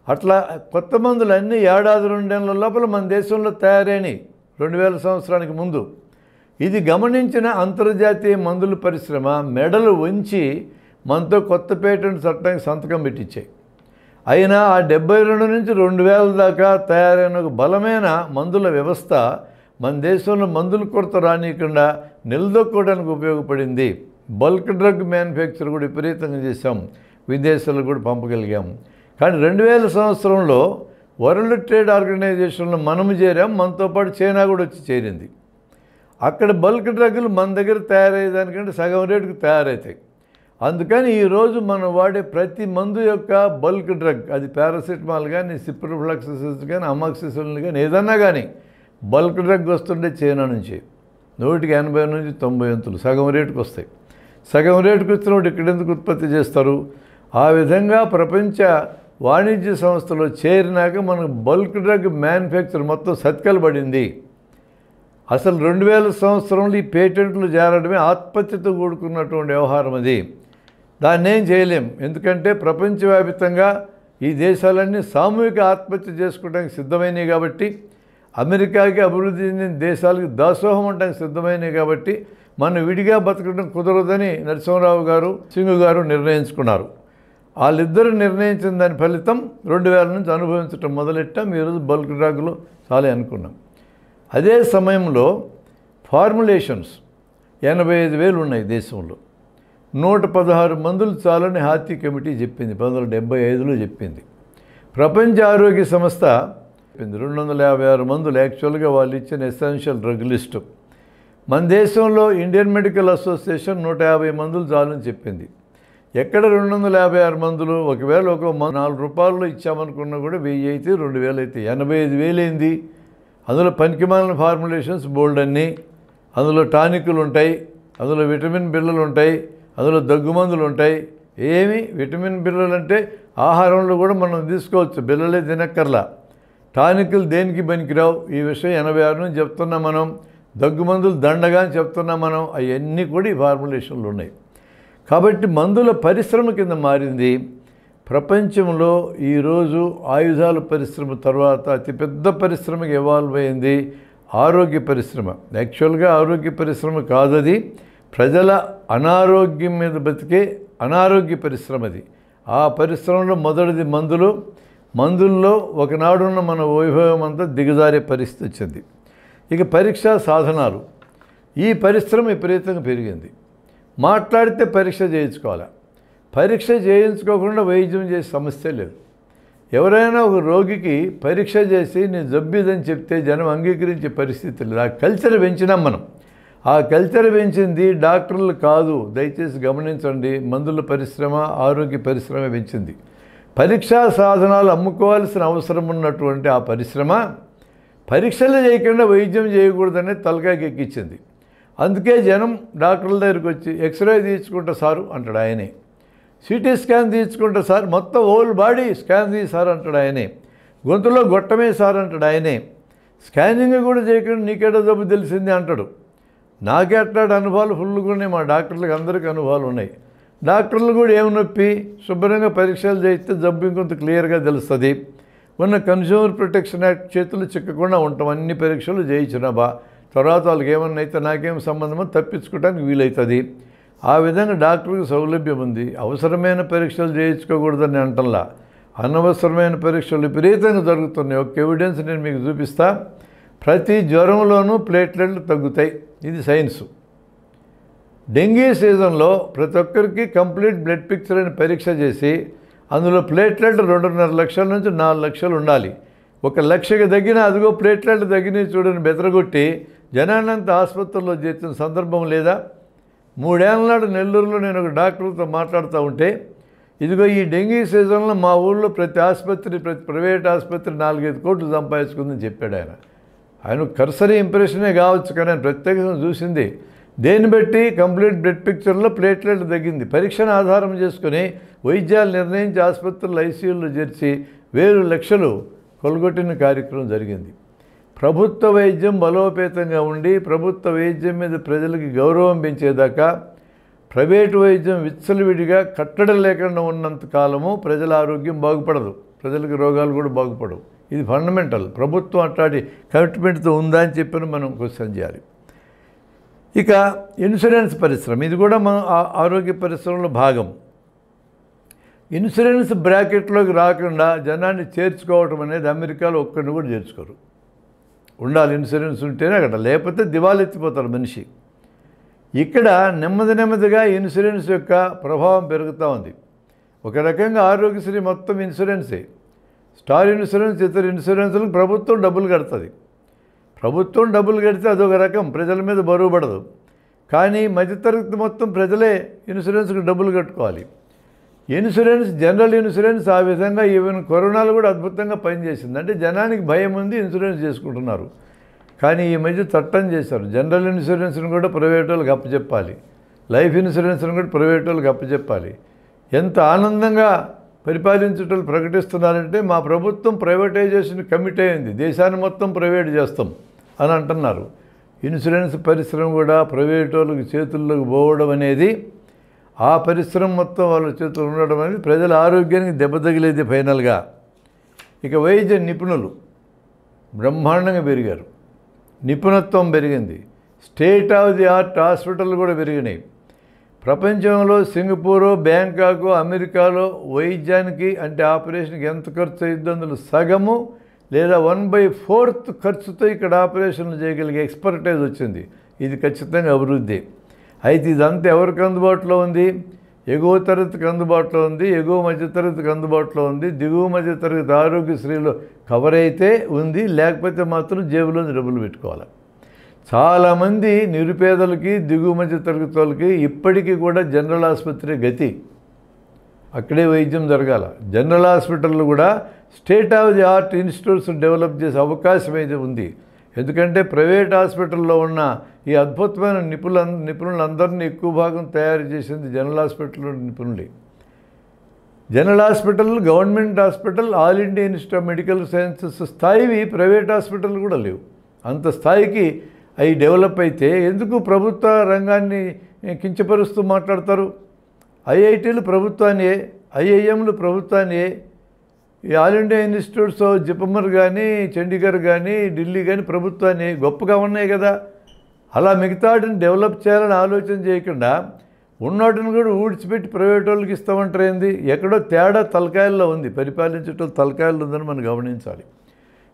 Speaker 1: అట్లా కొత్త మందులు అన్నీ 1-2 ఏళ్ల లోపల మన దేశంలో తయారైనవి 2000 సంవత్సరానికి ముందు. ఇది గమనించిన అంతర్జాతీయ మందుల పరిశ్రమ మెడలు వంచి మనతో కొత్త పేటెంట్ చట్టానికి సంతకం పెట్టించాయి. అయినా ఆ 72 నుంచి 2000 దాకా తయారైన ఒక బలమైన మందుల వ్యవస్థ మన దేశంలో మందుల కొరత రానియకుండా నిలదొక్కోవడానికి ఉపయోగపడింది. బల్క్ డ్రగ్ మ్యానుఫ్యాక్చర్ కూడా విపరీతంగా చేశాం, విదేశాలకు కూడా పంపగలిగాం. కానీ 2000 సంవత్సరంలో వరల్డ్ ట్రేడ్ ఆర్గనైజేషన్లో మనము చేరాం, మనతో పాటు చైనా కూడా వచ్చి చేరింది. అక్కడ బల్క్ డ్రగ్లు మన దగ్గర తయారయ్యేదానికంటే సగం రేటుకు తయారవుతాయి. అందుకని ఈరోజు మనం వాడే ప్రతి మందు యొక్క బల్క్ డ్రగ్, అది పారాసిటమాల్ కానీ, సిప్రోఫ్లాక్సిసిన్ కానీ, అమాక్సిసిలిన్ కానీ, ఏదన్నా కానీ బల్క్ డ్రగ్ వస్తుండే చైనా నుంచి 180 నుంచి 90 వంతులు సగం రేటుకు వస్తాయి. సగం రేటుకు వచ్చినప్పుడు ఇక్కడ ఎందుకు ఉత్పత్తి చేస్తారు? ఆ విధంగా ప్రపంచ వాణిజ్య సంస్థలో చేరినాక మనకు బల్క్ డ్రగ్ మ్యానుఫ్యాక్చర్ మొత్తం సత్కలబడింది. అసలు 2000 సంవత్సరంలో ఈ పేటెంట్లు చేరడమే ఆత్మహత్యతో కూడుకున్నటువంటి వ్యవహారం. అది దాన్ని ఏం చేయలేం. ఎందుకంటే ప్రపంచవ్యాప్తంగా ఈ దేశాలన్నీ సామూహిక ఆత్మహత్య చేసుకోవడానికి సిద్ధమైనవి కాబట్టి, అమెరికాకి అభివృద్ధి చెందిన దేశాలకు దాసోహం ఉండడానికి సిద్ధమైనవి కాబట్టి మనం విడిగా బతకడం కుదరదని నరసింహరావు గారు, సింగు గారు నిర్ణయించుకున్నారు. వాళ్ళిద్దరూ నిర్ణయించిన దాని ఫలితం 2000 నుంచి అనుభవించడం మొదలెట్టాం. ఈరోజు బల్క్ డ్రగ్లు చాలా అనుకున్నాం. అదే సమయంలో ఫార్ములేషన్స్ 85,000 ఉన్నాయి దేశంలో. 116 మందులు చాలని హాతీ కమిటీ చెప్పింది, 1975లో చెప్పింది. ప్రపంచ ఆరోగ్య సంస్థ చెప్పింది 256 మందులు యాక్చువల్గా వాళ్ళు ఇచ్చిన ఎసెన్షియల్ డ్రగ్ లిస్టు. మన దేశంలో ఇండియన్ మెడికల్ అసోసియేషన్ 150 మందులు చాలని చెప్పింది. ఎక్కడ 256 మందులు? ఒకవేళ ఒక ₹4 ఇచ్చామనుకున్నా కూడా 1000 అయితే 2000 అయితే 85,000 అయింది. అందులో పనికిమాలిన ఫార్ములేషన్స్ బోల్డ్ అన్నీ, అందులో టానిక్లు ఉంటాయి, అందులో విటమిన్ బిళ్ళలు ఉంటాయి, అందులో దగ్గుమందులు ఉంటాయి. ఏమి విటమిన్ బిళ్ళలు అంటే ఆహారంలో కూడా మనం తీసుకోవచ్చు, బిళ్ళలే తినక్కర్లా. టానిక్లు దేనికి పనికిరావు. ఈ విషయం 86 నుంచి చెప్తున్నాం మనం. దగ్గుమందులు దండగా అని చెప్తున్నాం మనం. అవన్నీ కూడా ఈ ఫార్ములేషన్లు ఉన్నాయి. కాబట్టి మందుల పరిశ్రమ కింద మారింది. ప్రపంచంలో ఈరోజు ఆయుధాల పరిశ్రమ తర్వాత అతిపెద్ద పరిశ్రమకి ఎవాల్వ్ అయింది ఆరోగ్య పరిశ్రమ. యాక్చువల్గా ఆరోగ్య పరిశ్రమ కాదది, ప్రజల అనారోగ్యం మీద బతికే అనారోగ్య పరిశ్రమ అది. ఆ పరిశ్రమలో మొదటిది మందుల్లో ఒకనాడున్న మన వైభవం అంతా దిగజారే పరిస్థితి వచ్చింది. ఇక పరీక్షా సాధనాలు, ఈ పరిశ్రమ విపరీతంగా పెరిగింది. మాట్లాడితే పరీక్ష చేయించుకోవాలి, పరీక్ష చేయించుకోకుండా వైద్యం చేసే సమస్య లేదు. ఎవరైనా ఒక రోగికి పరీక్ష చేసి నేను జబ్బిదని చెప్తే జనం అంగీకరించే పరిస్థితి లేదు. ఆ కల్చర్ పెంచినాం మనం. ఆ కల్చర్ పెంచింది డాక్టర్లు కాదు, దయచేసి గమనించండి. మందుల పరిశ్రమ, ఆరోగ్య పరిశ్రమ పెంచింది. పరీక్షా సాధనాలు అమ్ముకోవాల్సిన అవసరం ఉన్నటువంటి ఆ పరిశ్రమ పరీక్షలు చేయకుండా వైద్యం చేయకూడదనే తలకాయకి ఎక్కించింది. అందుకే జనం డాక్టర్ల దగ్గరికి వచ్చి ఎక్స్రే తీయించుకుంటా సారు అంటాడు ఆయనే, సిటీ స్కాన్ తీయించుకుంటా సార్, మొత్తం హోల్ బాడీ స్కాన్ తీయి సార్ అంటాడు ఆయనే, గొంతులో గొట్టమే సార్ అంటాడు ఆయనే, స్కానింగ్ కూడా చేయకుండా నీకేటో జబ్బు తెలిసింది అంటాడు. నాకే అట్లాంటి అనుభవాలు ఫుల్గా ఉన్నాయి, మా డాక్టర్లకు అందరికీ అనుభవాలు ఉన్నాయి. డాక్టర్లు కూడా ఏమి నొప్పి శుభ్రంగా పరీక్షలు చేస్తే జబ్బు ఇంకొంత క్లియర్గా తెలుస్తుంది. ఉన్న కన్స్యూమర్ ప్రొటెక్షన్ యాక్ట్ చేతులు చిక్కకుండా ఉంటాం. అన్ని పరీక్షలు చేయించినబా తర్వాత వాళ్ళకి ఏమన్నా అయితే నాకేం సంబంధమో తప్పించుకోవడానికి వీలవుతుంది. ఆ విధంగా డాక్టర్కి సౌలభ్యం ఉంది. అవసరమైన పరీక్షలు చేయించుకోకూడదని అంటల్లా, అనవసరమైన పరీక్షలు విపరీతంగా జరుగుతున్నాయి. ఒక ఎవిడెన్స్ నేను మీకు చూపిస్తా. ప్రతి జ్వరంలోనూ ప్లేట్లెట్లు తగ్గుతాయి, ఇది సైన్సు. డెంగీ సీజన్లో ప్రతి ఒక్కరికి కంప్లీట్ బ్లడ్ పిక్చర్ అని పరీక్ష చేసి అందులో ప్లేట్లెట్ 2.5 లక్షల నుంచి 4 లక్షలు ఉండాలి. 1 లక్షకి తగ్గిన అదిగో ప్లేట్లెట్లు తగ్గినాయి చూడని బెదరగొట్టి జనాన్నంతా ఆసుపత్రుల్లో చేసిన సందర్భం లేదా? 3 ఏళ్ళ నాడు నెల్లూరులో నేను ఒక డాక్టర్తో మాట్లాడుతూ ఉంటే, ఇదిగో ఈ డెంగీ సీజన్లో మా ఊళ్ళో ప్రతి ప్రైవేట్ ఆసుపత్రి 4-5 కోట్లు సంపాదించుకుందని చెప్పాడు ఆయన. ఆయన కర్సరీ ఇంప్రెషనే కావచ్చు, కానీ ఆయన ప్రత్యేకంగా చూసింది దేన్ని బట్టి కంప్లీట్ బ్లడ్ పిక్చర్లో ప్లేట్లెట్ తగ్గింది. పరీక్షను ఆధారం చేసుకుని వైద్యాలు నిర్ణయించి ఆసుపత్రులు ఐసీయూల్లో చేర్చి 1000 లక్షలు కొలగొట్టిన కార్యక్రమం జరిగింది. ప్రభుత్వ వైద్యం బలోపేతంగా ఉండి ప్రభుత్వ వైద్యం మీద ప్రజలకి గౌరవం పెంచేదాకా ప్రైవేటు వైద్యం విచ్చలవిడిగా కట్టడం లేకుండా ఉన్నంత కాలము ప్రజల ఆరోగ్యం బాగుపడదు, ప్రజలకు రోగాలు కూడా బాగుపడవు. ఇది ఫండమెంటల్. ప్రభుత్వం అట్లాంటి కమిట్మెంట్తో ఉందా అని చెప్పి మనం క్వశ్చన్ చేయాలి. ఇక ఇన్సూరెన్స్ పరిశ్రమ, ఇది కూడా మన ఆరోగ్య పరిశ్రమలో భాగం. ఇన్సూరెన్స్ బ్రాకెట్లోకి రాకుండా జనాన్ని చేర్చుకోవటం అనేది అమెరికాలో ఒక్కడిని కూడా చేర్చుకోరు. ఉండాలి, ఇన్సూరెన్స్ ఉంటేనే అక్కడ, లేకపోతే దివాలెత్తిపోతారు మనిషి. ఇక్కడ నెమ్మదిగా ఇన్సూరెన్స్ యొక్క ప్రభావం పెరుగుతూ ఉంది. ఒక రకంగా ఆరోగ్యశ్రీ మొత్తం ఇన్సూరెన్సే. స్టార్ ఇన్సూరెన్స్, ఇతర ఇన్సూరెన్స్లకు ప్రభుత్వం డబ్బులు కడుతుంది. ప్రభుత్వం డబ్బులు కడితే అదొక రకం, ప్రజల మీద బరువు పడదు. కానీ మధ్యతరగతి మొత్తం ప్రజలే ఇన్సూరెన్స్కి డబ్బులు కట్టుకోవాలి. ఇన్సూరెన్స్, జనరల్ ఇన్సూరెన్స్ ఆ విధంగా ఈవెన్ కరోనాలో కూడా అద్భుతంగా పనిచేసింది. అంటే జనానికి భయం ఉంది, ఇన్సూరెన్స్ చేసుకుంటున్నారు. కానీ ఈ మధ్య చట్టం చేశారు, జనరల్ ఇన్సూరెన్స్ని కూడా ప్రైవేట్ వాళ్ళకి అప్పచెప్పాలి, లైఫ్ ఇన్సూరెన్స్ని కూడా ప్రైవేట్ వాళ్ళకి అప్పచెప్పాలి. ఎంత ఆనందంగా పరిపాలించేటోళ్ళు ప్రకటిస్తున్నారంటే మా ప్రభుత్వం ప్రైవేటైజేషన్ కమిట్ అయింది, దేశాన్ని మొత్తం ప్రైవేట్ చేస్తాం అని అంటున్నారు. ఇన్సూరెన్స్ పరిశ్రమ కూడా ప్రైవేట్ వాళ్ళకి చేతుల్లోకి పోవడం అనేది, ఆ పరిశ్రమ మొత్తం వాళ్ళ చేతుల్లో ఉండడం అనేది ప్రజల ఆరోగ్యానికి దెబ్బ తగిలేది ఫైనల్గా. ఇక వైద్య నిపుణులు బ్రహ్మాండంగా పెరిగారు, నిపుణత్వం పెరిగింది, state of the art hospital కూడా పెరిగినాయి. ప్రపంచంలో సింగపూరు, బ్యాంకాకు, అమెరికాలో వైద్యానికి అంటే ఆపరేషన్కి ఎంత ఖర్చు అయ్యిందో అందులో సగము లేదా 1/4 ఖర్చుతో ఇక్కడ ఆపరేషన్లు చేయగలిగే ఎక్స్పర్టైజ్ వచ్చింది. ఇది ఖచ్చితంగా అభివృద్ధి. అయితే ఇదంతా ఎవరికి అందుబాటులో ఉంది? ఎగువ తరగతికి అందుబాటులో ఉంది, ఎగువ మధ్యతరగతికి అందుబాటులో ఉంది. దిగువ మధ్యతరగతి ఆరోగ్యశ్రీలో కవర్ అయితే ఉంది, లేకపోతే మాత్రం జేబులో డబ్బులు పెట్టుకోవాలి. చాలామంది నిరుపేదలకి, దిగువ మధ్య తరగతి వాళ్ళకి ఇప్పటికీ కూడా జనరల్ ఆసుపత్రి గతి, అక్కడే వైద్యం జరగాల. జనరల్ హాస్పిటల్లో కూడా state of the art institutes develop చేసే అవకాశం అయితే ఉంది. ఎందుకంటే ప్రైవేట్ హాస్పిటల్లో ఉన్న ఈ అద్భుతమైన నిపుణులందరినీ ఎక్కువ భాగం తయారు చేసింది జనరల్ హాస్పిటల్లో నిపుణులే. General hospital, government hospital, all India institute of medical sciences స్థాయివి ప్రైవేట్ హాస్పిటల్ కూడా లేవు. అంత స్థాయికి అవి డెవలప్ అయితే ఎందుకు ప్రభుత్వ రంగాన్ని కించపరుస్తూ మాట్లాడతారు? ఐఐటీలు ప్రభుత్వాన్ని, ఐఐఎంలు ప్రభుత్వాన్ని, ఈ ఆల్ ఇండియా ఇన్స్టిట్యూట్స్ జిపమర్ కానీ, చండీగఢ్ కానీ, ఢిల్లీ కానీ ప్రభుత్వాన్ని గొప్పగా ఉన్నాయి కదా. అలా మిగతాటిని డెవలప్ చేయాలని ఆలోచన చేయకుండా ఉన్నోటిని కూడా ఊడ్చిపెట్టి ప్రైవేట్ వాళ్ళకి ఇస్తామంటారు ఏంది? ఎక్కడో తేడా తలకాయల్లో ఉంది, పరిపాలించటం తలకాయల్లో ఉందని మనం గమనించాలి.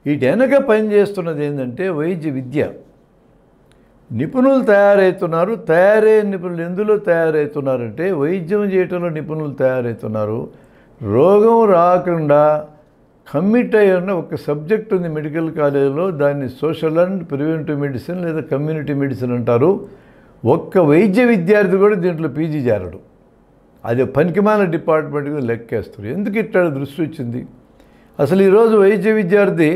Speaker 1: వీటి వెనక పనిచేస్తున్నది ఏంటంటే వైద్య విద్య. నిపుణులు తయారవుతున్నారు. తయారయ్యే నిపుణులు ఎందులో తయారవుతున్నారంటే వైద్యం చేయటంలో నిపుణులు తయారవుతున్నారు. రోగం రాకుండా కమిట్ అయి ఉన్న ఒక సబ్జెక్ట్ ఉంది మెడికల్ కాలేజీలో, దాన్ని సోషల్ అండ్ ప్రివెంటివ్ మెడిసిన్ లేదా కమ్యూనిటీ మెడిసిన్ అంటారు. ఒక్క వైద్య విద్యార్థి కూడా దీంట్లో పీజీ చేరడు. అది పనికిమాల డిపార్ట్మెంట్గా లెక్కేస్తారు. ఎందుకు ఇట్లా దృష్టి వచ్చింది? అసలు ఈరోజు వైద్య విద్యార్థి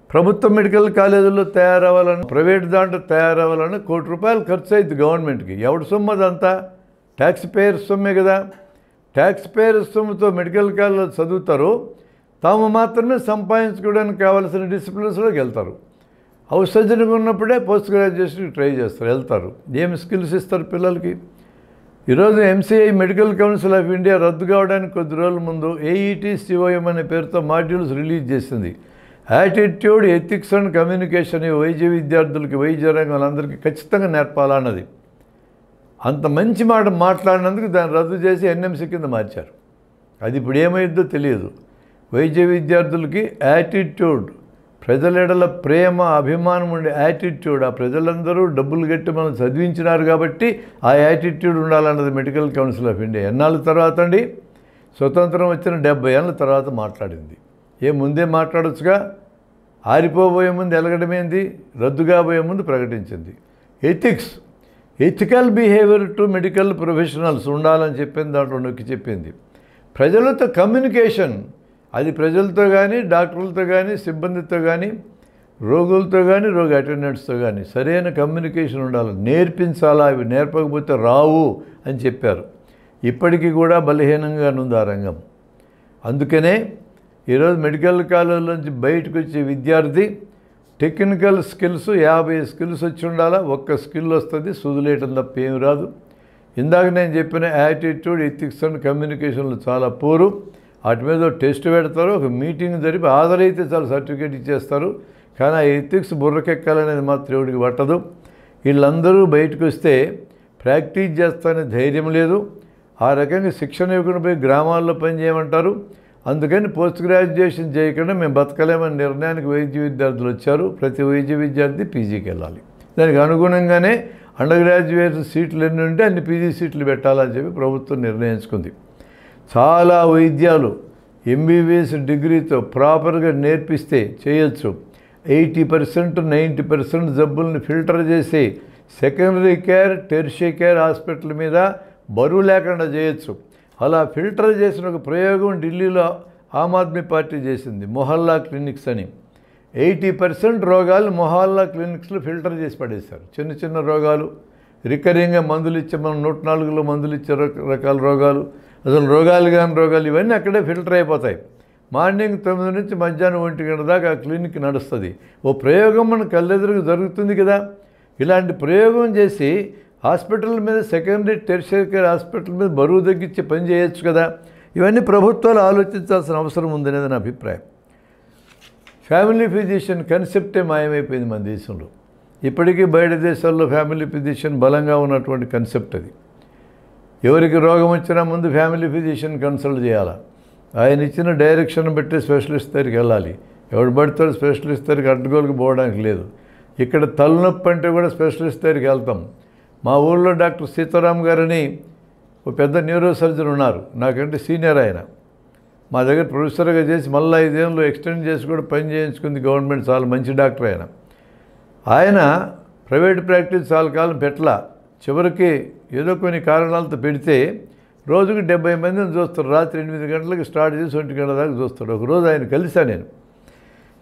Speaker 1: ప్రభుత్వ మెడికల్ కాలేజీల్లో తయారవ్వాలని, ప్రైవేట్ దాంట్లో తయారవ్వాలని ₹1,00,00,000 ఖర్చు అవుతుంది గవర్నమెంట్కి. ఎవడి సొమ్ము అదంతా? ట్యాక్స్ పేయర్ సొమ్మే కదా. ట్యాక్స్ పేయర్ సొమ్ముతో మెడికల్ కాలేజీలో చదువుతారు, తాము మాత్రమే సంపాదించుకోవడానికి కావాల్సిన డిసిప్లిన్స్లోకి వెళ్తారు. ఔషధంగా ఉన్నప్పుడే పోస్ట్ గ్రాడ్యుయేషన్కి ట్రై చేస్తారు, వెళ్తారు. ఏమి స్కిల్స్ ఇస్తారు పిల్లలకి? ఈరోజు MCI medical council of India రద్దు కావడానికి కొద్ది రోజుల ముందు AET COM అనే పేరుతో మాడ్యూల్స్ రిలీజ్ చేసింది. యాటిట్యూడ్, ఎథిక్స్ అండ్ కమ్యూనికేషన్ ఈ వైద్య విద్యార్థులకి, వైద్య రంగాలందరికీ ఖచ్చితంగా నేర్పాలన్నది. అంత మంచి మాట మాట్లాడినందుకు దాన్ని రద్దు చేసి NMC కింద మార్చారు. అది ఇప్పుడు ఏమైందో తెలియదు. వైద్య విద్యార్థులకి యాటిట్యూడ్, ప్రజల ఎడల ప్రేమ, అభిమానం ఉండే యాటిట్యూడ్, ఆ ప్రజలందరూ డబ్బులు కట్టి మనం చదివించినారు కాబట్టి ఆ యాటిట్యూడ్ ఉండాలన్నది మెడికల్ కౌన్సిల్ ఆఫ్ ఇండియా. ఎన్నాళ్ళ తర్వాత అండి? స్వతంత్రం వచ్చిన 70 ఏళ్ళ తర్వాత మాట్లాడింది. ముందే మాట్లాడొచ్చుగా. ఆరిపోబోయే ముందు ఎలగడమేంది? రద్దు కాబోయే ముందు ప్రకటించింది. Ethics, ethical behaviour to medical professionals ఉండాలని చెప్పింది, దాంట్లో నొక్కి చెప్పింది. ప్రజలతో కమ్యూనికేషన్, అది ప్రజలతో కానీ, డాక్టర్లతో కానీ, సిబ్బందితో కానీ, రోగులతో కానీ, రోగి అటెండెంట్స్తో కానీ సరైన కమ్యూనికేషన్ ఉండాలి, నేర్పించాలా. అవి నేర్పకపోతే రావు అని చెప్పారు. ఇప్పటికీ కూడా బలహీనంగా ఉంది ఆ రంగం. అందుకనే ఈరోజు మెడికల్ కాలేజీలోంచి బయటకు వచ్చే విద్యార్థి టెక్నికల్ స్కిల్స్ 50 స్కిల్స్ వచ్చి ఉండాలా. ఒక్క స్కిల్ వస్తుంది, సుదులేయటం తప్ప ఏమి రాదు. ఇందాక నేను చెప్పిన యాటిట్యూడ్, ఎథిక్స్ అండ్ కమ్యూనికేషన్లు చాలా పూరు. వాటి మీద టెస్ట్ పెడతారు, ఒక మీటింగ్ జరిపి హాజరైతే చాలా సర్టిఫికేట్ ఇచ్చేస్తారు. కానీ ఆ ఎథిక్స్ బుర్రకెక్కాలనేది మాత్రం ఎవడికి పట్టదు. వీళ్ళందరూ బయటకు వస్తే ప్రాక్టీస్ చేస్తానే ధైర్యం లేదు. ఆ రకంగా శిక్షణ ఇవ్వకుండా పోయి గ్రామాల్లో పనిచేయమంటారు. అందుకని పోస్ట్ గ్రాడ్యుయేషన్ చేయకుండా మేము బతకలేమని నిర్ణయానికి వైద్య విద్యార్థులు వచ్చారు. ప్రతి వైద్య విద్యార్థి పీజీకి వెళ్ళాలి. దానికి అనుగుణంగానే అండర్ గ్రాడ్యుయేట్ సీట్లు ఎన్ని ఉంటే అన్ని పీజీ సీట్లు పెట్టాలని చెప్పి ప్రభుత్వం నిర్ణయించుకుంది. చాలా వైద్యాలు MBBS డిగ్రీతో ప్రాపర్గా నేర్పిస్తే చేయొచ్చు. 80% 90% జబ్బుల్ని ఫిల్టర్ చేసి secondary care, tertiary care hospital మీద బరువు లేకుండా చేయొచ్చు. అలా ఫిల్టర్ చేసిన ఒక ప్రయోగం ఢిల్లీలో ఆమ్ ఆద్మీ పార్టీ చేసింది, మొహల్లా క్లినిక్స్ అని. 80% రోగాలు మొహల్లా క్లినిక్స్లో ఫిల్టర్ చేసి పడేశారు. చిన్న చిన్న రోగాలు, రికరింగ్గా మందులు ఇచ్చే, మనం 104లో మందులు ఇచ్చే రకాల రోగాలు, అసలు రోగాలు కాని రోగాలు, ఇవన్నీ అక్కడే ఫిల్టర్ అయిపోతాయి. మార్నింగ్ 9 నుంచి మధ్యాహ్నం 1 గంట దాకా ఆ క్లినిక్ నడుస్తుంది. ఓ ప్రయోగం మన కళ్ళెదురుగా జరుగుతుంది కదా. ఇలాంటి ప్రయోగం చేసి హాస్పిటల్ మీద, సెకండరీ టెర్షియరీ కేర్ హాస్పిటల్ మీద బరువు తగ్గించి పని చేయొచ్చు కదా. ఇవన్నీ ప్రభుత్వాలు ఆలోచించాల్సిన అవసరం ఉందనేది నా అభిప్రాయం. ఫ్యామిలీ ఫిజిషియన్ కన్సెప్టే మాయమైపోయింది మన దేశంలో. ఇప్పటికీ బయట దేశాల్లో ఫ్యామిలీ ఫిజిషియన్ బలంగా ఉన్నటువంటి కన్సెప్ట్ అది. ఎవరికి రోగం వచ్చినా ముందు ఫ్యామిలీ ఫిజిషియన్ కన్సల్ట్ చేయాలి. ఆయన ఇచ్చిన డైరెక్షన్ బట్టి స్పెషలిస్ట్ దగ్గరికి వెళ్ళాలి. ఎవడు పడితే స్పెషలిస్ట్ దగ్గరికి అడ్డుగోలుకు పోవడానికి లేదు. ఇక్కడ తలనొప్పి అంటే కూడా స్పెషలిస్ట్ దగ్గరికి వెళ్తాం. మా ఊళ్ళో డాక్టర్ సీతారాం గారని ఒక పెద్ద న్యూరో సర్జన్ ఉన్నారు, నాకంటే సీనియర్ ఆయన. మా దగ్గర ప్రొఫెసర్గా చేసి మళ్ళీ 5 ఏళ్ళు ఎక్స్టెండ్ చేసి కూడా పని చేయించుకుంది గవర్నమెంట్. చాలా మంచి డాక్టర్ ఆయన. ఆయన ప్రైవేట్ ప్రాక్టీస్ చాలా కాలం పెట్టలా. చివరికి ఏదో కొన్ని కారణాలతో పెడితే రోజుకి 70 మందిని చూస్తారు. రాత్రి 8 గంటలకు స్టార్ట్ చేసి 1 గంట దాకా చూస్తాడు. ఒకరోజు ఆయన కలిశాను నేను.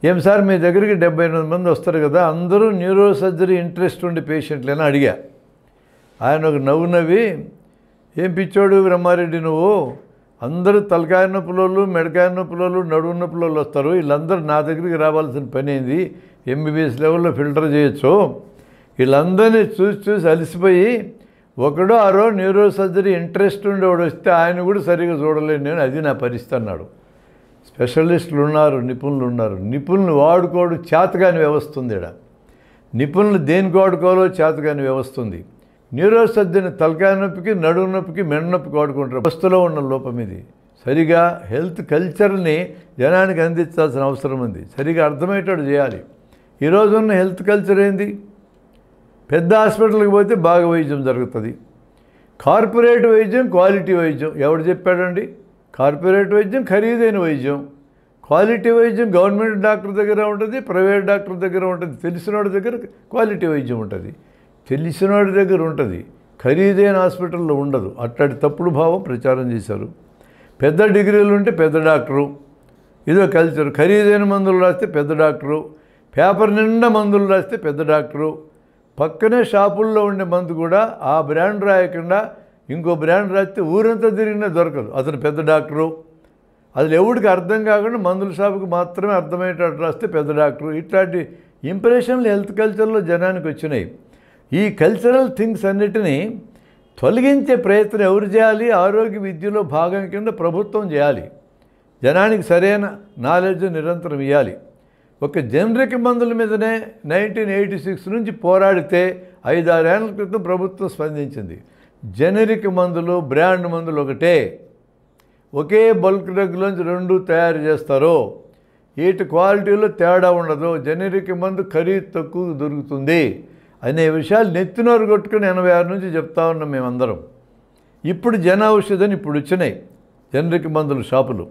Speaker 1: ఏం సార్ మీ దగ్గరికి 78 మంది వస్తారు కదా, అందరూ న్యూరో సర్జరీ ఇంట్రెస్ట్ ఉండే పేషెంట్లేనా అడిగా. ఆయన ఒక నవ్వు నవ్వి, ఏం పిచ్చోడు బ్రహ్మారెడ్డి నువ్వు, అందరూ తలకాయ నొప్పులోళ్ళు, మెడకాయ నొప్పులోళ్ళు, నడుము నొప్పులోళ్ళు వస్తారు, వీళ్ళందరూ నా దగ్గరికి రావాల్సిన పని ఏంది, MBBS లెవెల్లో ఫిల్టర్ చేయొచ్చు, వీళ్ళందరినీ చూసి చూసి అలసిపోయి ఒకడో ఆరో న్యూరో సర్జరీ ఇంట్రెస్ట్ ఉండేవాడు వస్తే ఆయన కూడా సరిగ్గా చూడలేను నేను, అది నా పరిస్థితి అన్నాడు. స్పెషలిస్టులు ఉన్నారు, నిపుణులు ఉన్నారు. నిపుణులు వాడుకోవడం చేతగాని వ్యవస్థ ఉంది ఇక్కడ. నిపుణులు దేనికి వాడుకోవాలో చేతగాని వ్యవస్థ ఉంది. న్యూరో సర్జన్ తలకాయ నొప్పికి, నడుము నొప్పికి, మెడ నొప్పికి వాడుకుంటారు. వ్యవస్థలో ఉన్న లోపం ఇది. సరిగా హెల్త్ కల్చర్ని జనానికి అందించాల్సిన అవసరం ఉంది. సరిగా అర్థమయ్యేటట్టు చేయాలి. ఈరోజు ఉన్న హెల్త్ కల్చర్ ఏంది? పెద్ద హాస్పిటల్కి పోతే బాగా వైద్యం జరుగుతుంది. కార్పొరేట్ వైద్యం, క్వాలిటీ వైద్యం. ఎవడు చెప్పాడండి? కార్పొరేట్ వైద్యం ఖరీదైన వైద్యం, క్వాలిటీ వైద్యం గవర్నమెంట్ డాక్టర్ దగ్గర ఉంటుంది, ప్రైవేట్ డాక్టర్ దగ్గర ఉంటుంది. తెలిసినోడి దగ్గర క్వాలిటీ వైద్యం ఉంటుంది, తెలిసినోడి దగ్గర ఉంటుంది, ఖరీదైన హాస్పిటల్లో ఉండదు. అట్లాంటి తప్పుడు భావం ప్రచారం చేశారు. పెద్ద డిగ్రీలు ఉంటే పెద్ద డాక్టరు, ఇదో కల్చర్. ఖరీదైన మందులు రాస్తే పెద్ద డాక్టరు, పేపర్ నిండా మందులు రాస్తే పెద్ద డాక్టరు. పక్కనే షాపుల్లో ఉండే మందు కూడా ఆ బ్రాండ్ రాయకుండా ఇంకో బ్రాండ్ రాస్తే ఊరంతా తిరిగినా దొరకదు, అతను పెద్ద డాక్టరు. అసలు ఎవడికి అర్థం కాకుండా మందుల షాపుకి మాత్రమే అర్థమయ్యేటట్టు రాస్తే పెద్ద డాక్టరు. ఇట్లాంటి ఇంప్రెషన్లు హెల్త్ కల్చర్లో జనానికి వచ్చినాయి. ఈ కల్చరల్ థింగ్స్ అన్నిటినీ తొలగించే ప్రయత్నం ఎవరు చేయాలి? ఆరోగ్య విద్యలో భాగం కింద ప్రభుత్వం చేయాలి. జనానికి సరైన నాలెడ్జ్ నిరంతరం ఇవ్వాలి. ఒక జనరిక్ మందుల మీదనే 1986 నుంచి పోరాడితే 5-6 ఏళ్ల క్రితం ప్రభుత్వం స్పందించింది. జనరిక్ మందులు, బ్రాండ్ మందులు ఒకటే, ఒకే బల్క్ డ్రగ్లోంచి 2 తయారు చేస్తారు. వీటి క్వాలిటీలో తేడా ఉండదు. జనరిక్ మందు ఖరీదు తక్కువ దొరుకుతుంది అనే విషయాలు నెత్తినోరు కొట్టుకుని 86 నుంచి చెప్తా ఉన్నాం మేమందరం. ఇప్పుడు జన ఔషధని ఇప్పుడు వచ్చినాయి జనరిక్ మందుల షాపులు.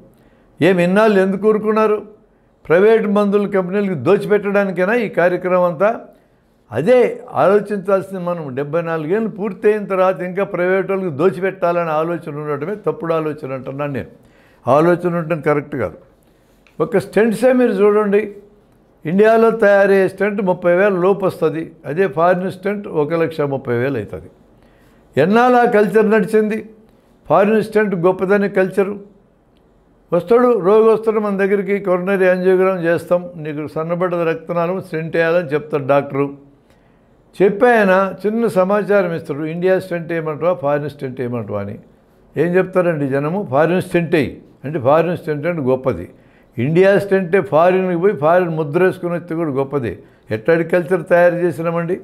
Speaker 1: ఇన్నాళ్ళు ఎందుకు ఊరుకున్నారు? ప్రైవేట్ మందుల కంపెనీలకు దోచిపెట్టడానికైనా ఈ కార్యక్రమం అంతా? అదే ఆలోచించాల్సింది. మనం 74 ఏళ్ళు పూర్తయిన తర్వాత ఇంకా ప్రైవేట్ వాళ్ళకి దోచిపెట్టాలనే ఆలోచన ఉండటమే తప్పుడు ఆలోచన అంటున్నాను నేను. ఆలోచన ఉండటం కరెక్ట్ కాదు. ఒక స్టెంట్సే మీరు చూడండి, ఇండియాలో తయారయ్యే స్టెంట్ 30,000 లోపు వస్తుంది. అదే ఫారిన్ స్టెంట్ 1,30,000 అవుతుంది. ఎన్నాళ్ళు ఆ కల్చర్ నడిచింది? ఫారిన్ స్టెంట్ గొప్పదని కల్చరు. వస్తాడు రోగి, వస్తాడు మన దగ్గరికి, కొరోనరీ యాంజియోగ్రామ్ చేస్తాం, నీకు సన్నబడ్డ రక్తనాళం స్టెంట్ వేయాలని చెప్తాడు డాక్టరు. చెప్పాయన చిన్న సమాచారం ఇస్తాడు, ఇండియా స్టెంట్ వేయమంటావా, ఫారిన్ స్టెంట్ వేయమంటావా అని. ఏం చెప్తారండి జనము? ఫారిన్ స్టెంట్ వేయి అంటే ఫారిన్ స్టెంట్ అంటే గొప్పది. ఇండియా స్టెంటే ఫారిన్కి పోయి ఫారిన్ ముద్ర వేసుకుని వస్తే కూడా గొప్పది. ఎట్లాంటి కల్చర్ తయారు చేసినామండి?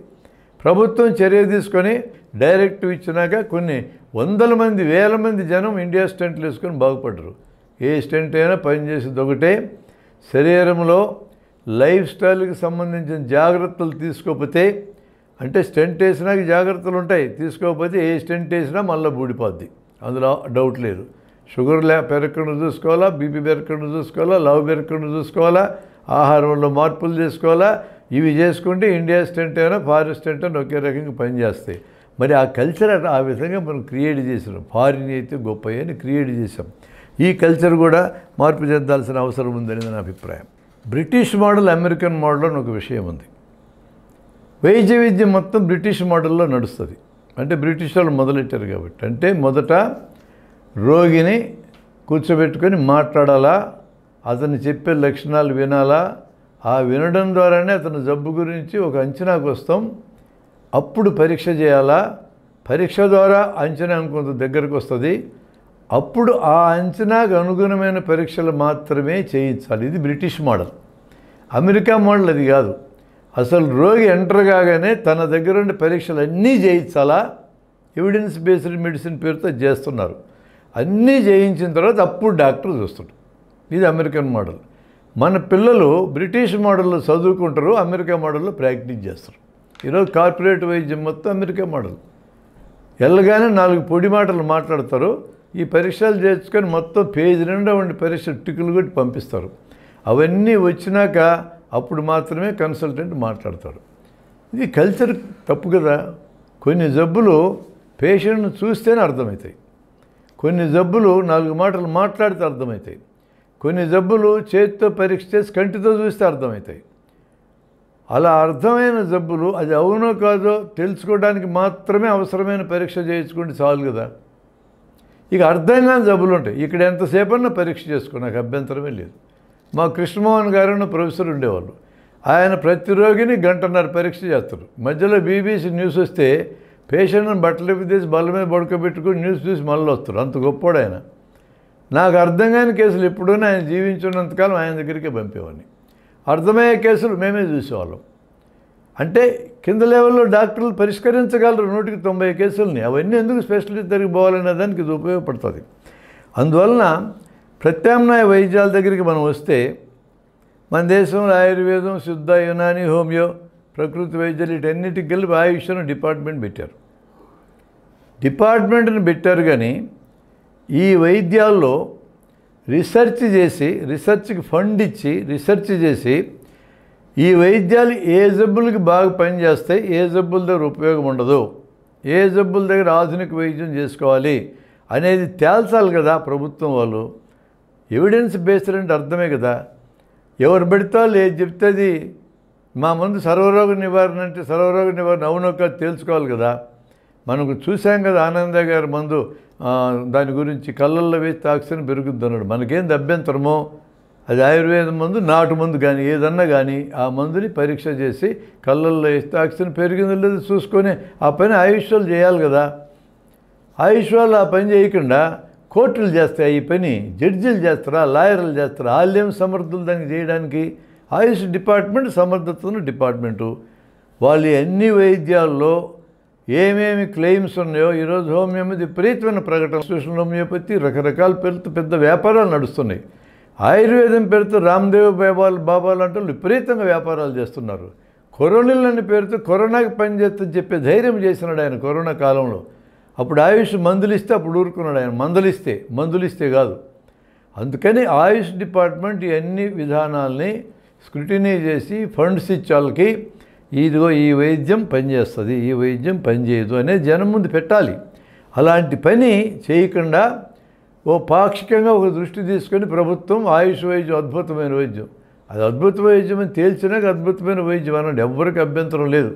Speaker 1: ప్రభుత్వం చర్య తీసుకొని డైరెక్టివ్ ఇచ్చినాక కొన్ని 100 మంది 1000 మంది జనం ఇండియా స్టెంట్లు వేసుకొని బాగుపడ్డరు. ఏ స్టెంట్ అయినా పనిచేసేది ఒకటే. శరీరంలో లైఫ్ స్టైల్కి సంబంధించిన జాగ్రత్తలు తీసుకోకపోతే, అంటే స్టెంట్ వేసినాక జాగ్రత్తలు ఉంటాయి, తీసుకోకపోతే ఏ స్టెంట్ వేసినా మళ్ళీ బూడిపోద్ది, అందులో డౌట్ లేదు. షుగర్ పెరగకుండా చూసుకోవాలా, బీపీ పెరగకుండా చూసుకోవాలా, లవ్ పెరగకుండా చూసుకోవాలా, ఆహారంలో మార్పులు చేసుకోవాలా. ఇవి చేసుకుంటే ఇండియా స్టెంట్ అయినా ఫారిన్ స్టెంట్ అయినా ఒకే రకంగా పనిచేస్తాయి. మరి ఆ కల్చర్ ఆ విధంగా మనం క్రియేట్ చేసినాం. ఫారిన్ అయితే గొప్ప అని క్రియేట్ చేసాం. ఈ కల్చర్ కూడా మార్పు చెందాల్సిన అవసరం ఉందని నా అభిప్రాయం. బ్రిటిష్ మోడల్, అమెరికన్ మోడల్ అని ఒక విషయం ఉంది. వైద్య విద్య మొత్తం బ్రిటిష్ మోడల్లో నడుస్తుంది. అంటే బ్రిటిష్ వాళ్ళు మొదలెట్టారు కాబట్టి. అంటే మొదట రోగిని కూర్చోబెట్టుకొని మాట్లాడాలా, అతను చెప్పే లక్షణాలు వినాలా, ఆ వినడం ద్వారానే అతని జబ్బు గురించి ఒక అంచనాకు వస్తాం. అప్పుడు పరీక్ష చేయాలా, పరీక్ష ద్వారా అంచనా కొంత దగ్గరకు వస్తుంది. అప్పుడు ఆ అంచనాకు అనుగుణమైన పరీక్షలు మాత్రమే చేయించాలి. ఇది బ్రిటిష్ మోడల్. అమెరికా మోడల్ అది కాదు. అసలు రోగి ఎంటర్ కాగానే తన దగ్గర ఉండే పరీక్షలు అన్నీ చేయించాలా, ఎవిడెన్స్ బేస్డ్ మెడిసిన్ పేరుతో చేస్తున్నారు. అన్నీ చేయించిన తర్వాత అప్పుడు డాక్టర్ చూస్తాడు. ఇది అమెరికన్ మోడల్. మన పిల్లలు బ్రిటిష్ మోడల్లో చదువుకుంటారు, అమెరికా మోడల్లో ప్రాక్టీస్ చేస్తారు. ఈరోజు కార్పొరేట్ వైద్యం మొత్తం అమెరికా మోడల్. వెళ్ళగానే 4 పొడి మాటలు మాట్లాడతారు. ఈ పరీక్షలు చేసుకొని మొత్తం పేజీ నిండా ఉండి పరీక్ష టిక్కులు కొట్టి పంపిస్తారు. అవన్నీ వచ్చినాక అప్పుడు మాత్రమే కన్సల్టెంట్ మాట్లాడతాడు. ఇది కల్చర్ తప్పు కదా. కొన్ని జబ్బులు పేషెంట్ను చూస్తేనే అర్థమవుతాయి, కొన్ని జబ్బులు 4 మాటలు మాట్లాడితే అర్థమవుతాయి, కొన్ని జబ్బులు చేతితో పరీక్ష చేసి కంటితో చూస్తే అర్థమవుతాయి. అలా అర్థమైన జబ్బులు అది అవునో కాదో తెలుసుకోవడానికి మాత్రమే అవసరమైన పరీక్ష చేయించుకుంటే చాలు కదా. ఇక అర్థం కాని జబ్బులు ఉంటాయి. ఇక్కడ ఎంతసేపన్నా పరీక్ష చేసుకో, నాకు అభ్యంతరమే లేదు. మా కృష్ణమోహన్ గారు ప్రొఫెసర్ ఉండేవాళ్ళు. ఆయన ప్రతి రోగిని 1.5 గంట పరీక్ష చేస్తారు. మధ్యలో బీబీసీ న్యూస్ వస్తే పేషెంట్ని బట్టలు తీసి బల్ల మీద పడుకోబెట్టుకుని న్యూస్ చూసి మళ్ళీ వస్తారు. అంత గొప్పోడు ఆయన. నాకు అర్థం కాని కేసులు ఎప్పుడైనా ఆయన జీవించున్నంతకాలం ఆయన దగ్గరికే పంపేవాడిని. అర్థమయ్యే కేసులు మేమే చూసేవాళ్ళం. అంటే కింద లెవెల్లో డాక్టర్లు పరిష్కరించగలరు 190 కేసులని. అవన్నీ ఎందుకు స్పెషలిస్ట్ దగ్గరికి పోవాలనే దానికి ఇది ఉపయోగపడుతుంది. అందువలన ప్రత్యామ్నాయ వైద్యాల దగ్గరికి మనం వస్తే మన దేశంలో ఆయుర్వేదం, శుద్ధ, యునాని, హోమియో, ప్రకృతి వైద్యాలు వీటన్నిటికి కలిపి ఆయుష్ డిపార్ట్మెంట్ పెట్టారు. డిపార్ట్మెంట్ని పెట్టారు కానీ ఈ వైద్యాల్లో రీసెర్చ్కి ఫండ్ ఇచ్చి రీసెర్చ్ చేసి ఈ వైద్యాలు ఏ జబ్బులకి బాగా పనిచేస్తాయి, ఏ జబ్బుల దగ్గర ఉపయోగం ఉండదు, ఏ జబ్బుల దగ్గర ఆధునిక వైద్యం చేసుకోవాలి అనేది తేల్చాలి కదా ప్రభుత్వం వాళ్ళు. ఎవిడెన్స్ బేస్డ్ అంటే అర్థమే కదా. ఎవరు పెడితే వాళ్ళు ఏది చెప్తే అది మా మందు సర్వరోగ నివారణ అంటే సర్వరోగ నివారణ అవునో కాదు తేల్చుకోవాలి కదా. మనకు చూసాం కదా ఆనంద గారి మందు దాని గురించి కళ్ళల్లో వేస్తే ఆక్సిజన్ పెరుగుద్ది అన్నాడు. మనకేంది అభ్యంతరమో, అది ఆయుర్వేదం మందు, నాటు మందు కానీ ఏదన్నా కానీ ఆ మందుని పరీక్ష చేసి కళ్ళల్లో వేస్తే ఆక్సిజన్ పెరిగిందో లేదో చూసుకొని ఆ పని ఆయుష్ వాళ్ళు చేయాలి కదా. ఆయుష్ వాళ్ళు ఆ పని చేయకుండా కోర్టులు చేస్తాయి ఈ పని, జడ్జీలు చేస్తారా, లాయర్లు చేస్తారా? వాళ్ళేం సమర్థులు దానికి చేయడానికి? ఆయుష్ డిపార్ట్మెంట్ సమర్థత ఉన్న డిపార్ట్మెంటు. వాళ్ళు అన్ని వైద్యాల్లో ఏమేమి క్లెయిమ్స్ ఉన్నాయో ఈరోజు హోమియో మీద విపరీతమైన ప్రకటన, సోషల్ హోమియోపతి రకరకాల పేరుతో పెద్ద వ్యాపారాలు నడుస్తున్నాయి. ఆయుర్వేదం పేరుతో రామ్దేవ్ బాబాలు అంటే విపరీతంగా వ్యాపారాలు చేస్తున్నారు. కరోనిల్ అనే పేరుతో కరోనాకి పనిచేస్తుందని చెప్పే ధైర్యం చేసినాడు ఆయన కరోనా కాలంలో. అప్పుడు ఆయుష్ మందులు ఇస్తే అప్పుడు ఊరుకున్నాడు ఆయన. మందులు ఇస్తే కాదు. అందుకని ఆయుష్ డిపార్ట్మెంట్ ఈ అన్ని విధానాల్ని స్క్రూటినీ చేసి ఫండ్స్ ఇచ్చే వాళ్ళకి ఇదిగో ఈ వైద్యం పనిచేస్తుంది, ఈ వైద్యం పనిచేయదు అనేది జనం ముందు పెట్టాలి. అలాంటి పని చేయకుండా ఓ పాక్షికంగా ఒక దృష్టి తీసుకొని ప్రభుత్వం ఆయుష్ వైద్యం అద్భుతమైన వైద్యం, అది అద్భుత వైద్యం అని తేల్చినాక అద్భుతమైన వైద్యం అనండి, ఎవ్వరికి అభ్యంతరం లేదు.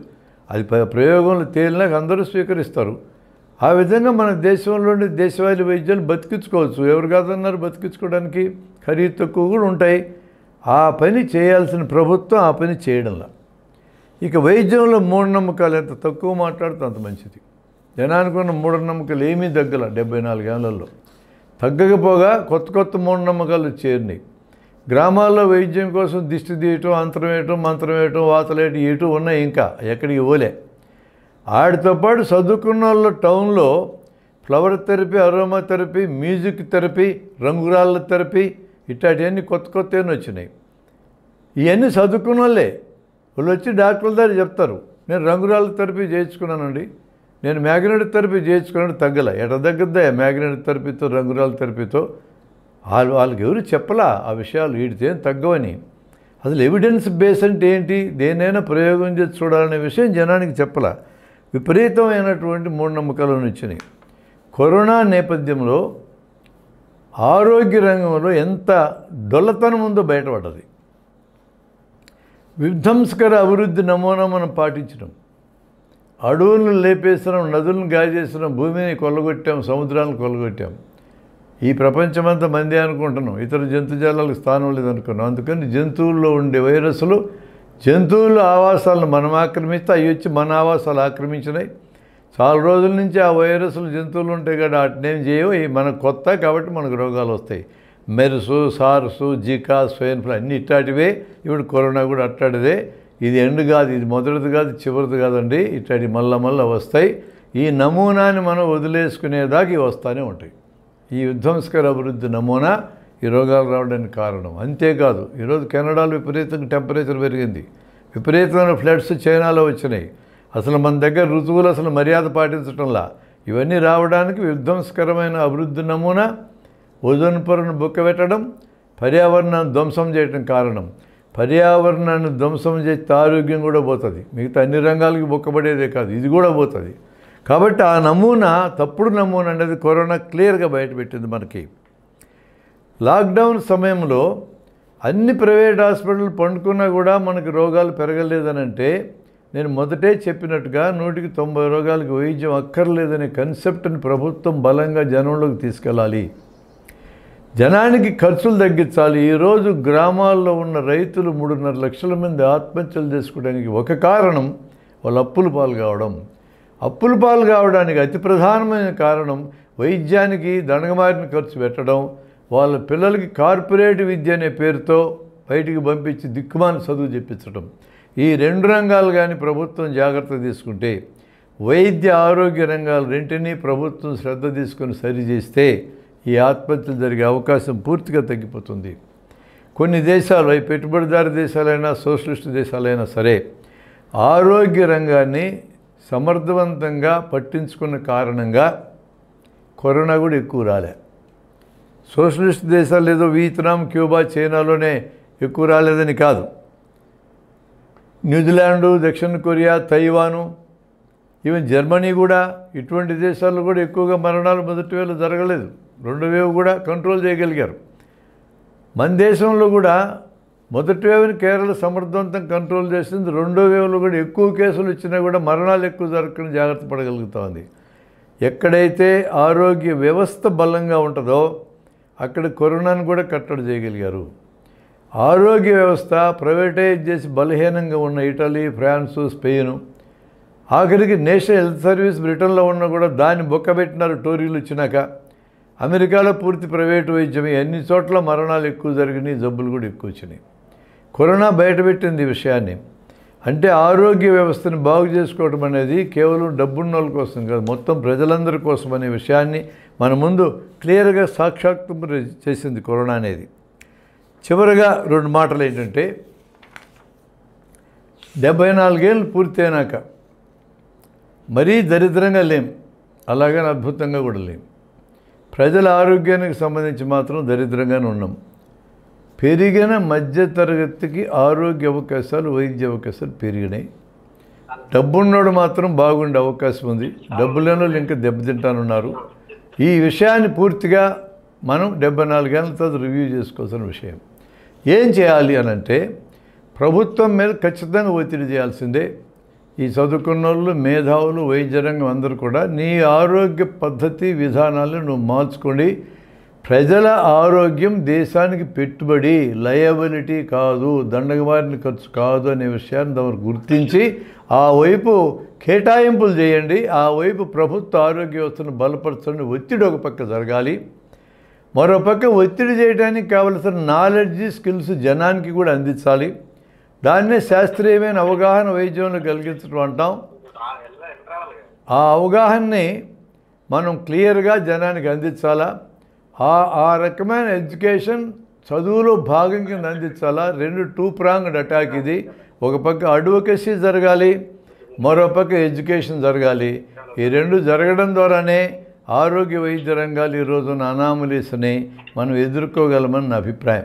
Speaker 1: అది ప్రయోగంలో తేలినాక అందరూ స్వీకరిస్తారు. ఆ విధంగా మన దేశంలోని దేశవాళీ వైద్యాలు బతికించుకోవచ్చు. ఎవరు కాదన్నారు బతికించుకోవడానికి? ఖరీదు తక్కువ కూడా ఉంటాయి. ఆ పని చేయాల్సిన ప్రభుత్వం ఆ పని చేయడంలా. ఇక వైద్యంలో మూఢనమ్మకాలు ఎంత తక్కువ మాట్లాడితే అంత మంచిది. జనానికి ఉన్న మూఢనమ్మకాలు ఏమీ తగ్గల 74 ఏళ్లలో. తగ్గకపోగా కొత్త మూఢనమ్మకాలు చేరినాయి. గ్రామాల్లో వైద్యం కోసం దిష్టి తీయటం, అంతరం వేయటం, మంత్రం వేయటం, వాతలేయటం ఇటు ఉన్నాయి. ఇంకా ఎక్కడికి పోలే. వాటితో పాటు చదువుకున్న వాళ్ళు టౌన్లో flower therapy, aroma therapy, music therapy, రంగురాళ్ళ థెరపీ ఇట్లాంటివన్నీ కొత్తవన్నీ వచ్చినాయి. ఇవన్నీ చదువుకున్న వాళ్ళే. వాళ్ళు వచ్చి డాక్టర్ల దగ్గర చెప్తారు, నేను రంగురాళ్ళ థెరపీ చేయించుకున్నానండి, నేను మ్యాగ్నెటిక్ థెరపీ చేయించుకున్నాను, తగ్గల. ఎట తగ్గద్దా మ్యాగ్నెటిక్ థెరపీతో రంగురాళ్ళ థెరపీతో? వాళ్ళకి ఎవరు చెప్పలా ఆ విషయాలు, వీటితో ఏం తగ్గవని. అసలు ఎవిడెన్స్ బేస్ అంటే ఏంటి, దేనైనా ప్రయోగం చేసి చూడాలనే విషయం జనానికి చెప్పలా. విపరీతమైనటువంటి మూఢనమ్మకాలు వచ్చినాయి. కరోనా నేపథ్యంలో ఆరోగ్య రంగంలో ఎంత డొల్లతనం ఉందో బయటపడ్డది. విధ్వంసకర అభివృద్ధి నమూనా మనం పాటించడం, అడవులను లేపేసినాం, నదులను గాజేసినాం, భూమిని కొల్లగొట్టాం, సముద్రాలను కొల్లగొట్టాం. ఈ ప్రపంచమంతా మంది అనుకుంటున్నాం, ఇతర జంతుజాలాలకు స్థానం లేదనుకున్నాం. అందుకని జంతువుల్లో ఉండే వైరస్లు జంతువుల ఆవాసాలను మనం ఆక్రమిస్తే అవి వచ్చి మన ఆవాసాలు ఆక్రమించినాయి. చాలా రోజుల నుంచి ఆ వైరస్లు జంతువులు ఉంటాయి కదా, వాటినేం చేయవు. మనకు కొత్త కాబట్టి మనకు రోగాలు వస్తాయి. మెర్సు, సార్సు, జికా, స్వైన్ ఫ్లూ అన్నీ ఇట్లాంటివే. ఇప్పుడు కరోనా కూడా అట్లాంటిదే. ఇది ఎండ్ కాదు, ఇది మొదటిది కాదు, చివరిది కాదండి. ఇట్లాంటి మళ్ళా వస్తాయి. ఈ నమూనాని మనం వదిలేసుకునేదాకా ఇవి వస్తూనే ఉంటాయి. ఈ విధ్వంసకర అభివృద్ధి నమూనా ఈ రోగాలు రావడానికి కారణం. అంతేకాదు ఈరోజు కెనడాలో విపరీతంగా టెంపరేచర్ పెరిగింది, విపరీతమైన ఫ్లడ్స్ చైనాలో వచ్చినాయి. అసలు మన దగ్గర ఋతువులు అసలు మర్యాద పాటించడంలా. ఇవన్నీ రావడానికి విధ్వంసకరమైన అభివృద్ధి నమూనా, ఓజోన్ పొరను బొక్కబెట్టడం, పర్యావరణాన్ని ధ్వంసం చేయడం కారణం. పర్యావరణాన్ని ధ్వంసం చేస్తే ఆరోగ్యం కూడా పోతుంది. మిగతా అన్ని రంగాలకి బొక్కబడేదే కాదు, ఇది కూడా పోతుంది. కాబట్టి ఆ నమూనా తప్పుడు నమూనా అనేది కరోనా క్లియర్గా బయటపెట్టింది మనకి. లాక్డౌన్ సమయంలో అన్ని ప్రైవేట్ హాస్పిటల్ పండుకున్నా కూడా మనకి రోగాలు పెరగలేదనంటే, నేను మొదటే చెప్పినట్టుగా 100కి 90 రోగాలకు వైద్యం అక్కర్లేదనే కన్సెప్ట్ని ప్రభుత్వం బలంగా జనంలోకి తీసుకెళ్ళాలి. జనానికి ఖర్చులు తగ్గించాలి. ఈరోజు గ్రామాల్లో ఉన్న రైతులు 3.5 లక్షల మంది ఆత్మహత్యలు చేసుకోవడానికి ఒక కారణం వాళ్ళు అప్పుల పాలు కావడం. అప్పుల పాలు కావడానికి అతి ప్రధానమైన కారణం వైద్యానికి దండగమారిన ఖర్చు పెట్టడం, వాళ్ళ పిల్లలకి కార్పొరేట్ విద్య అనే పేరుతో బయటికి పంపించి దిక్కుమాన చదువు చెప్పించడం, ఈ 2 రంగాలు కానీ ప్రభుత్వం జాగ్రత్త తీసుకుంటే, వైద్య ఆరోగ్య రంగాలు రెంటినీ ప్రభుత్వం శ్రద్ధ తీసుకొని సరిచేస్తే ఈ ఆత్మహత్యలు జరిగే అవకాశం పూర్తిగా తగ్గిపోతుంది. కొన్ని దేశాలు, అవి పెట్టుబడిదారు దేశాలైనా సోషలిస్ట్ దేశాలైనా సరే, ఆరోగ్య రంగాన్ని సమర్థవంతంగా పట్టించుకున్న కారణంగా కరోనా కూడా ఎక్కువ రాలే. సోషలిస్ట్ దేశాలు ఏదో వియత్నాం, క్యూబా, చైనాలోనే ఎక్కువ రాలేదని కాదు. న్యూజిలాండు, దక్షిణ కొరియా, తైవాను, ఈవెన్ జర్మనీ కూడా, ఇటువంటి దేశాల్లో కూడా ఎక్కువగా మరణాలు మొదటి వేళ జరగలేదు. 2వ వేవ్ కూడా కంట్రోల్ చేయగలిగారు. మన దేశంలో కూడా మొదటి వేవ్ని కేరళ సమర్థవంతం కంట్రోల్ చేసింది. 2వ వేవ్లో కూడా ఎక్కువ కేసులు వచ్చినా కూడా మరణాలు ఎక్కువ జరగకుండా జాగ్రత్త పడగలుగుతోంది. ఎక్కడైతే ఆరోగ్య వ్యవస్థ బలంగా ఉంటుందో అక్కడ కరోనాను కూడా కట్టడి చేయగలిగారు. ఆరోగ్య వ్యవస్థ ప్రైవేటైజ్ చేసి బలహీనంగా ఉన్న ఇటలీ, ఫ్రాన్సు, స్పెయిన్, ఆఖరికి నేషనల్ హెల్త్ సర్వీస్ బ్రిటన్లో ఉన్నా కూడా దాన్ని బొక్కబెట్టినారు టోరీలు వచ్చినాక. అమెరికాలో పూర్తి ప్రైవేటు వైద్యం, అన్ని చోట్ల మరణాలు ఎక్కువ జరిగినాయి, జబ్బులు కూడా ఎక్కువ వచ్చినాయి. కరోనా బయటపెట్టింది ఈ విషయాన్ని. అంటే ఆరోగ్య వ్యవస్థను బాగు చేసుకోవడం అనేది కేవలం డబ్బున్న వాళ్ళ కోసం కాదు, మొత్తం ప్రజలందరి కోసం అనే విషయాన్ని మన ముందు క్లియర్గా సాక్షాత్కం చేసింది కరోనా అనేది. చివరగా 2 మాటలు ఏంటంటే, 74 ఏళ్ళు పూర్తయినాక మరీ దరిద్రంగా లేం, అలాగని అద్భుతంగా కూడా లేం. ప్రజల ఆరోగ్యానికి సంబంధించి మాత్రం దరిద్రంగానే ఉన్నాం. పెరిగిన మధ్యతరగతికి ఆరోగ్య అవకాశాలు, వైద్య అవకాశాలు పెరిగినాయి. డబ్బున్నోడు మాత్రం బాగుండే అవకాశం ఉంది, డబ్బు లేని వాళ్ళు ఇంకా దెబ్బతింటానున్నారు. ఈ విషయాన్ని పూర్తిగా మనం 74 ఏళ్ళ తర్వాత రివ్యూ చేసుకోవాల్సిన విషయం. ఏం చేయాలి అనంటే, ప్రభుత్వం మీద ఖచ్చితంగా ఒత్తిడి చేయాల్సిందే. ఈ చదువుకున్న వాళ్ళు, మేధావులు, వైద్య రంగం అందరూ కూడా నీ ఆరోగ్య పద్ధతి విధానాలను నువ్వు మార్చుకోండి. ప్రజల ఆరోగ్యం దేశానికి పెట్టుబడి, లయబిలిటీ కాదు, దండగమారిన ఖర్చు కాదు అనే విషయాన్ని తమరు గుర్తించి ఆ వైపు కేటాయింపులు చేయండి. ఆ వైపు ప్రభుత్వ ఆరోగ్య వ్యవస్థను బలపరచండి. ఒత్తిడి ఒక పక్క జరగాలి, మరోపక్క ఒత్తిడి చేయడానికి కావలసిన నాలెడ్జ్, స్కిల్స్ జనానికి కూడా అందించాలి. దాన్నే శాస్త్రీయమైన అవగాహన వైద్యంలో కలిగించడం అంటాం. ఆ అవగాహనని మనం క్లియర్గా జనానికి అందించాలా. ఆ రకమైన ఎడ్యుకేషన్ చదువులో భాగం కింద అందించాలా. 2 ప్రాంగ్డ్ అటాక్ ఇది. ఒక పక్క అడ్వొకేసీ జరగాలి, మరో పక్క ఎడ్యుకేషన్ జరగాలి. ఈ 2 జరగడం ద్వారానే ఆరోగ్య వైద్య రంగాలు ఈ రోజున అనామలీస్ని మనం ఎదుర్కోగలమని నా అభిప్రాయం.